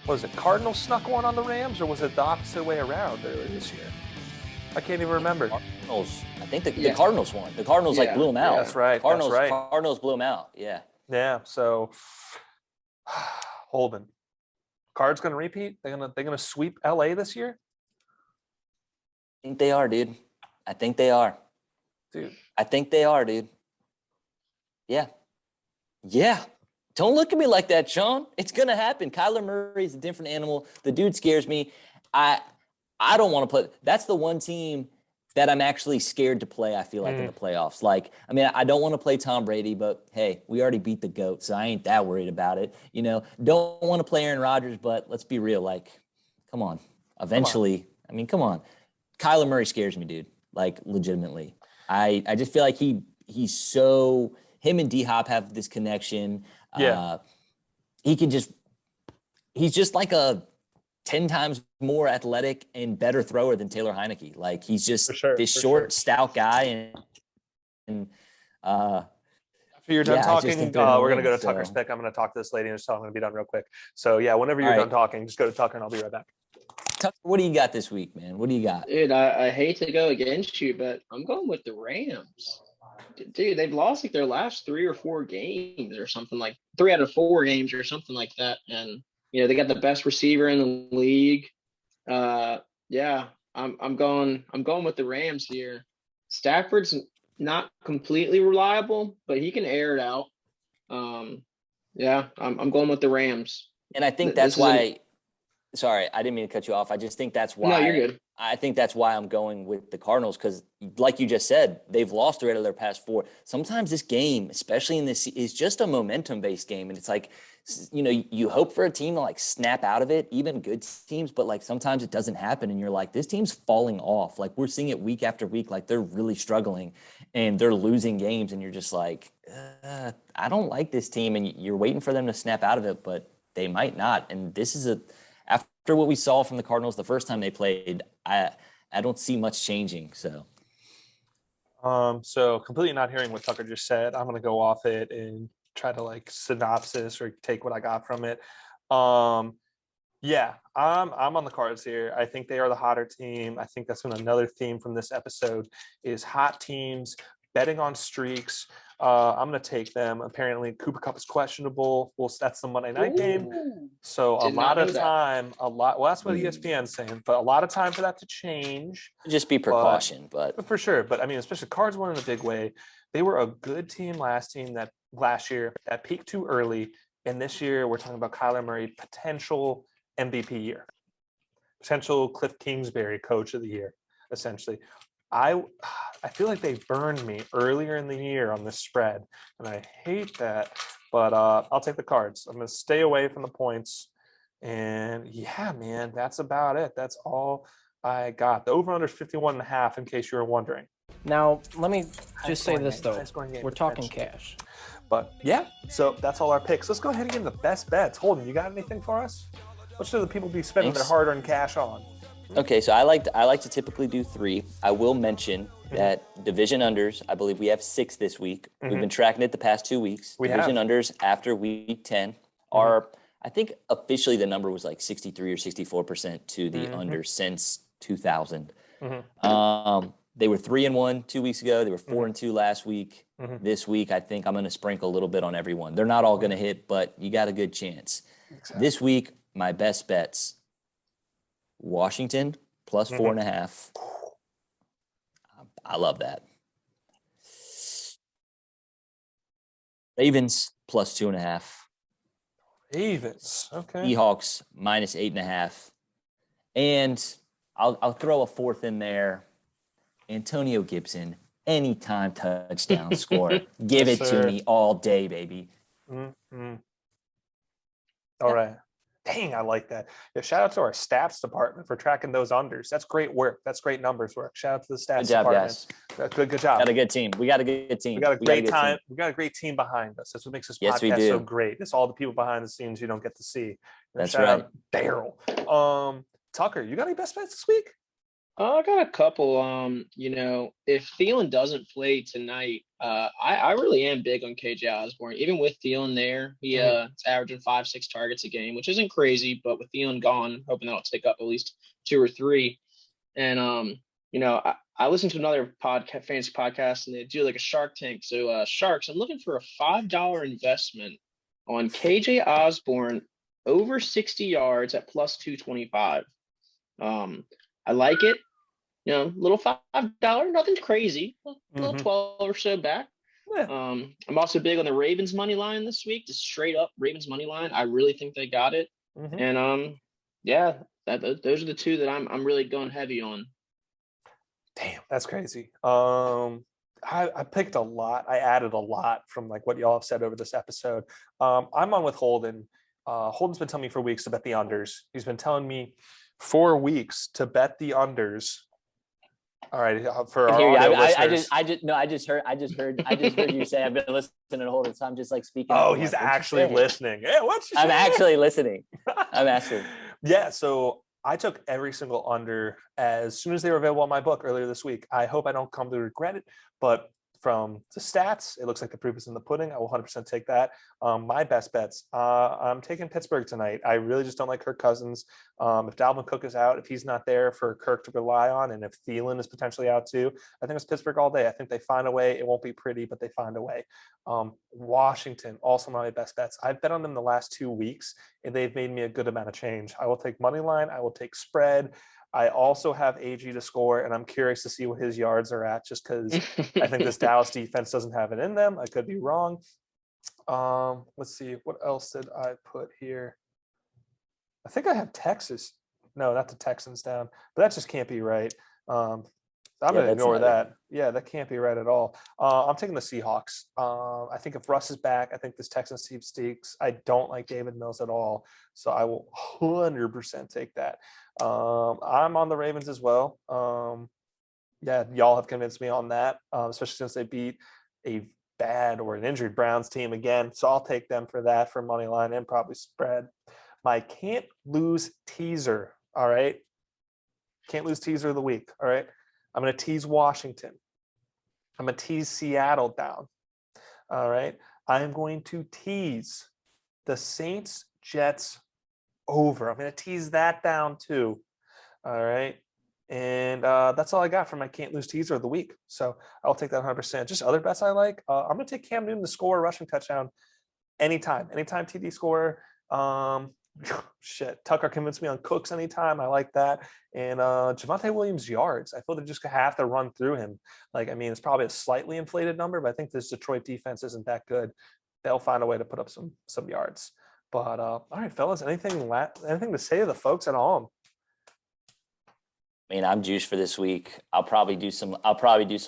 Was it Cardinals snuck one on the Rams, or was it the opposite way around earlier this year? I can't even remember. Cardinals. I think the Cardinals won. The Cardinals blew them out. Yeah, that's right. Cardinals blew them out. Yeah. Yeah. So Holden, Cards going to repeat? They're gonna sweep LA this year? I think they are, dude. I think they are. Dude. I think they are, dude. Yeah. Yeah. Don't look at me like that, Sean. It's going to happen. Kyler Murray is a different animal. The dude scares me. I don't want to play. That's the one team that I'm actually scared to play, I feel like, in the playoffs. Like, I mean, I don't want to play Tom Brady, but hey, we already beat the GOAT, so I ain't that worried about it. You know, don't want to play Aaron Rodgers, but let's be real. Like, come on. Eventually, I mean, come on. Kyler Murray scares me, dude. Like, legitimately. I just feel like he's so – him and D-Hop have this connection. Yeah. He's just like a 10 times more athletic and better thrower than Taylor Heineke. Like, he's just this short, stout guy. And after you're done talking, we're going to go to Tucker's pick. I'm going to talk to this lady and I'm going to be done real quick. So, yeah, whenever you're done talking, just go to Tucker and I'll be right back. Tucker, what do you got this week, man? What do you got? Dude, I hate to go against you, but I'm going with the Rams. Dude, they've lost like their last 3 or 4 games or something, like 3 out of 4 games or something like that. And, you know, they got the best receiver in the league. Yeah, I'm going with the Rams here. Stafford's not completely reliable, but he can air it out. Yeah, I'm going with the Rams. And I think that's why sorry, I didn't mean to cut you off. I just think that's why. No, you're good. I think that's why I'm going with the Cardinals because, like you just said, they've lost 3 out of their past 4. Sometimes this game, especially in this, is just a momentum-based game. And it's like, you know, you hope for a team to, like, snap out of it, even good teams, but, like, sometimes it doesn't happen. And you're like, this team's falling off. Like, we're seeing it week after week. Like, they're really struggling and they're losing games. And you're just like, I don't like this team. And you're waiting for them to snap out of it, but they might not. And this is after what we saw from the Cardinals the first time they played, I don't see much changing. So completely not hearing what Tucker just said. I'm going to go off it and try to like synopsis or take what I got from it. Yeah, I'm on the Cards here. I think they are the hotter team. I think that's been another theme from this episode is hot teams betting on streaks. I'm going to take them. Apparently, Cooper Kupp is questionable. Well, that's the Monday night game. So a lot of time, well, that's what ESPN's saying, but a lot of time for that to change. Just be precaution, but for sure. But I mean, especially Cards won in a big way. They were a good team last year that peaked too early. And this year, we're talking about Kyler Murray, potential MVP year, potential Cliff Kingsbury coach of the year, essentially. I feel like they burned me earlier in the year on this spread, and I hate that. But I'll take the Cards. I'm going to stay away from the points. And, yeah, man, that's about it. That's all I got. The over-under is 51.5, in case you were wondering. Now, let me just say this, though. We're talking cash. But, yeah, so that's all our picks. Let's go ahead and get into the best bets. Holden, you got anything for us? What should the people be spending their hard-earned cash on? Okay, so I like to typically do 3. I will mention that division unders, I believe we have 6 this week. We've been tracking it the past 2 weeks. Division unders after week 10 are, I think officially the number was like 63 or 64% to the unders since 2000. They were 3-1 2 weeks ago. They were 4-2 last week. This week, I think I'm going to sprinkle a little bit on everyone. They're not all going to hit, but you got a good chance. Exactly. This week, my best bets. Washington plus 4.5. I love that. Ravens plus 2.5. Ravens, okay. Seahawks minus 8.5. And I'll throw a 4th in there. Antonio Gibson, anytime touchdown score. Give it to me all day, baby. All right. Dang, I like that. Yeah, shout out to our stats department for tracking those unders. That's great work. That's great numbers work. Shout out to the stats department. Guys. Good job. Got a good team. We got a good team. We got a great time. We got a great team behind us. That's what makes this podcast so great. It's all the people behind the scenes you don't get to see. That's shout right. out Daryl. Tucker, you got any best bets this week? I got a couple. You know, if Thielen doesn't play tonight, I really am big on KJ Osborne. Even with Thielen there, he's averaging 5-6 targets a game, which isn't crazy. But with Thielen gone, hoping that'll take up at least 2 or 3. And you know, I listened to another fantasy podcast, and they do like a Shark Tank. So Sharks, I'm looking for a $5 investment on KJ Osborne over 60 yards at plus 225. I like it. Little $5, nothing crazy, a little 12 or so back. Yeah. I'm also big on the Ravens money line this week, just straight up Ravens money line. I really think they got it. And yeah, those are the two that I'm really going heavy on. Damn, that's crazy. I picked a lot. I added a lot from like what y'all have said over this episode. I'm on with Holden. Holden's been telling me for weeks to bet the unders. He's been telling me 4 weeks to bet the unders. All right, for our audio listeners. I just heard you say I've been listening to Holden, so I'm just like speaking. Oh, he's actually listening. Yeah, I'm actually listening. Yeah, so I took every single under as soon as they were available on my book earlier this week. I hope I don't come to regret it, but from the stats, it looks like the proof is in the pudding. I will 100% take that. My best bets, I'm taking Pittsburgh tonight. I really just don't like Kirk Cousins. If Dalvin Cook is out, if he's not there for Kirk to rely on, and if Thielen is potentially out too, I think it's Pittsburgh all day. I think they find a way. It won't be pretty, but they find a way. Washington, also my best bets. I've bet on them the last 2 weeks, and they've made me a good amount of change. I will take money line. I will take spread. I also have AG to score, and I'm curious to see what his yards are at, just because I think this Dallas defense doesn't have it in them. I could be wrong. Let's see. What else did I put here? I think I have Texas. No, not the Texans down, but that just can't be right. I'm going to ignore that. Yeah, that can't be right at all. I'm taking the Seahawks. I think if Russ is back, I think this Texans team stinks. I don't like David Mills at all, so I will 100% take that. I'm on the Ravens as well. Yeah, y'all have convinced me on that, especially since they beat a bad or an injured Browns team again. So I'll take them for that for money line and probably spread. My can't lose teaser. All right. Can't lose teaser of the week. All right. I'm going to tease Washington. I'm going to tease Seattle down. All right. I'm going to tease the Saints Jets over. I'm going to tease that down too. All right. And that's all I got for my can't lose teaser of the week. So I'll take that 100%. Just other bets I like. I'm going to take Cam Newton to score a rushing touchdown anytime TD scorer. Shit. Tucker convinced me on Cooks anytime. I like that. And Javonte Williams yards. I feel they just have to run through him. Like, I mean, it's probably a slightly inflated number, but I think this Detroit defense isn't that good. They'll find a way to put up some yards. But all right, fellas, anything to say to the folks at home? I mean, I'm juiced for this week. I'll probably do some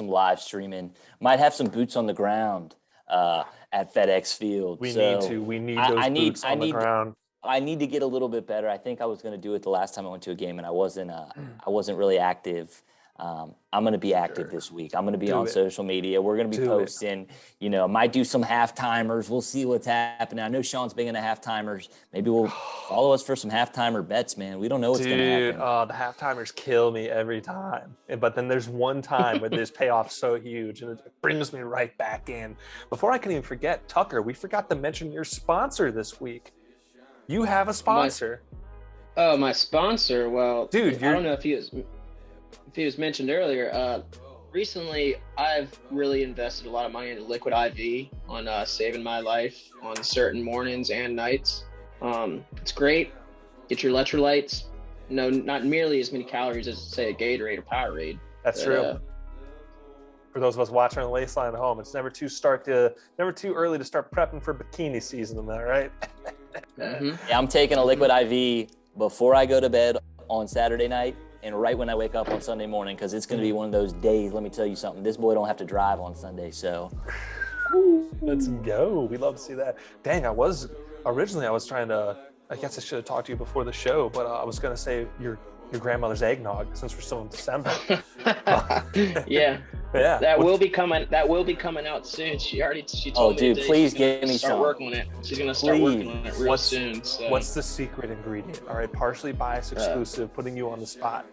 live streaming. Might have some boots on the ground at FedEx Field. We need those boots on the ground. I need to get a little bit better. I think I was going to do it the last time I went to a game, and I wasn't really active. I'm going to be active this week. I'm going to be on social media. We're going to be posting. Might do some half-timers. We'll see what's happening. I know Sean's big into half-timers. Maybe we'll follow us for some half-timer bets, man. We don't know what's going to happen. The half-timers kill me every time. But then there's one time where this payoff's so huge, and it brings me right back in. Before I can even forget, Tucker, we forgot to mention your sponsor this week. You have a sponsor. My sponsor? Well, dude, I don't know if he was mentioned earlier. Recently, I've really invested a lot of money into Liquid IV on saving my life on certain mornings and nights. It's great. Get your electrolytes. No, not nearly as many calories as, say, a Gatorade or Powerade. That's true. For those of us watching on the waistline at home, it's never too early to start prepping for bikini season, am I right? Yeah, I'm taking a Liquid IV before I go to bed on Saturday night and right when I wake up on Sunday morning, because it's going to be one of those days. Let me tell you something. This boy don't have to drive on Sunday, so. Let's go. We love to see that. Dang, I was trying to, I guess I should have talked to you before the show, but I was going to say your grandmother's eggnog, since we're still in December. Yeah. Yeah. That will be coming out soon. She told me. Dude, please give me some. Start working on it. She's gonna start working on it real soon. So. What's the secret ingredient? All right, partially biased exclusive, putting you on the spot.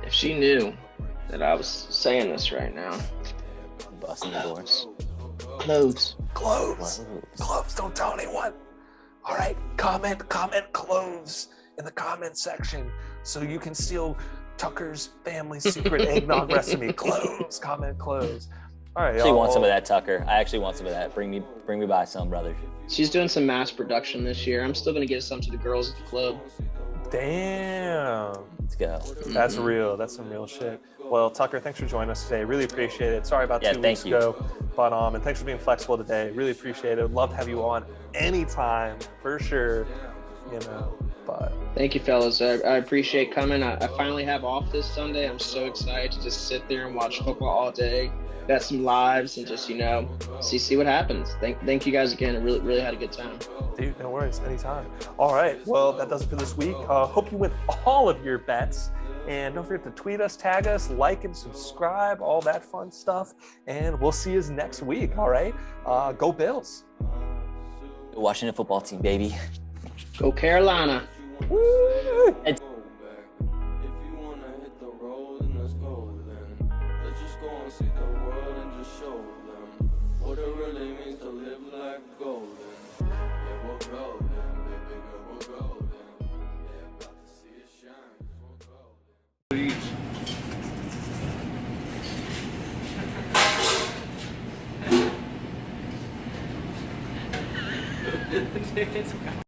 If she knew that I was saying this right now. Busting the doors. Cloves. Don't tell anyone. All right, comment cloves in the comment section so you can steal Tucker's family secret eggnog recipe. Close. Comment close. All right, I actually want some of that, Tucker. I actually want some of that. Bring me by some, brother. She's doing some mass production this year. I'm still gonna get some to the girls at the club. Damn. Let's go. That's real. That's some real shit. Well, Tucker, thanks for joining us today. Really appreciate it. Sorry about 2 weeks ago, but and thanks for being flexible today. Really appreciate it. Would love to have you on anytime for sure. You know, but thank you, fellas. I appreciate coming. I finally have off this Sunday. I'm so excited to just sit there and watch football all day, bet some lives, and just see what happens. Thank you guys again. I really had a good time. Dude, no worries, anytime. All right, well, that does it for this week. Hope you win all of your bets. And don't forget to tweet us, tag us, like and subscribe, all that fun stuff. And we'll see you next week, all right? Go Bills. Go Washington football team, baby. Go Carolina. Woo!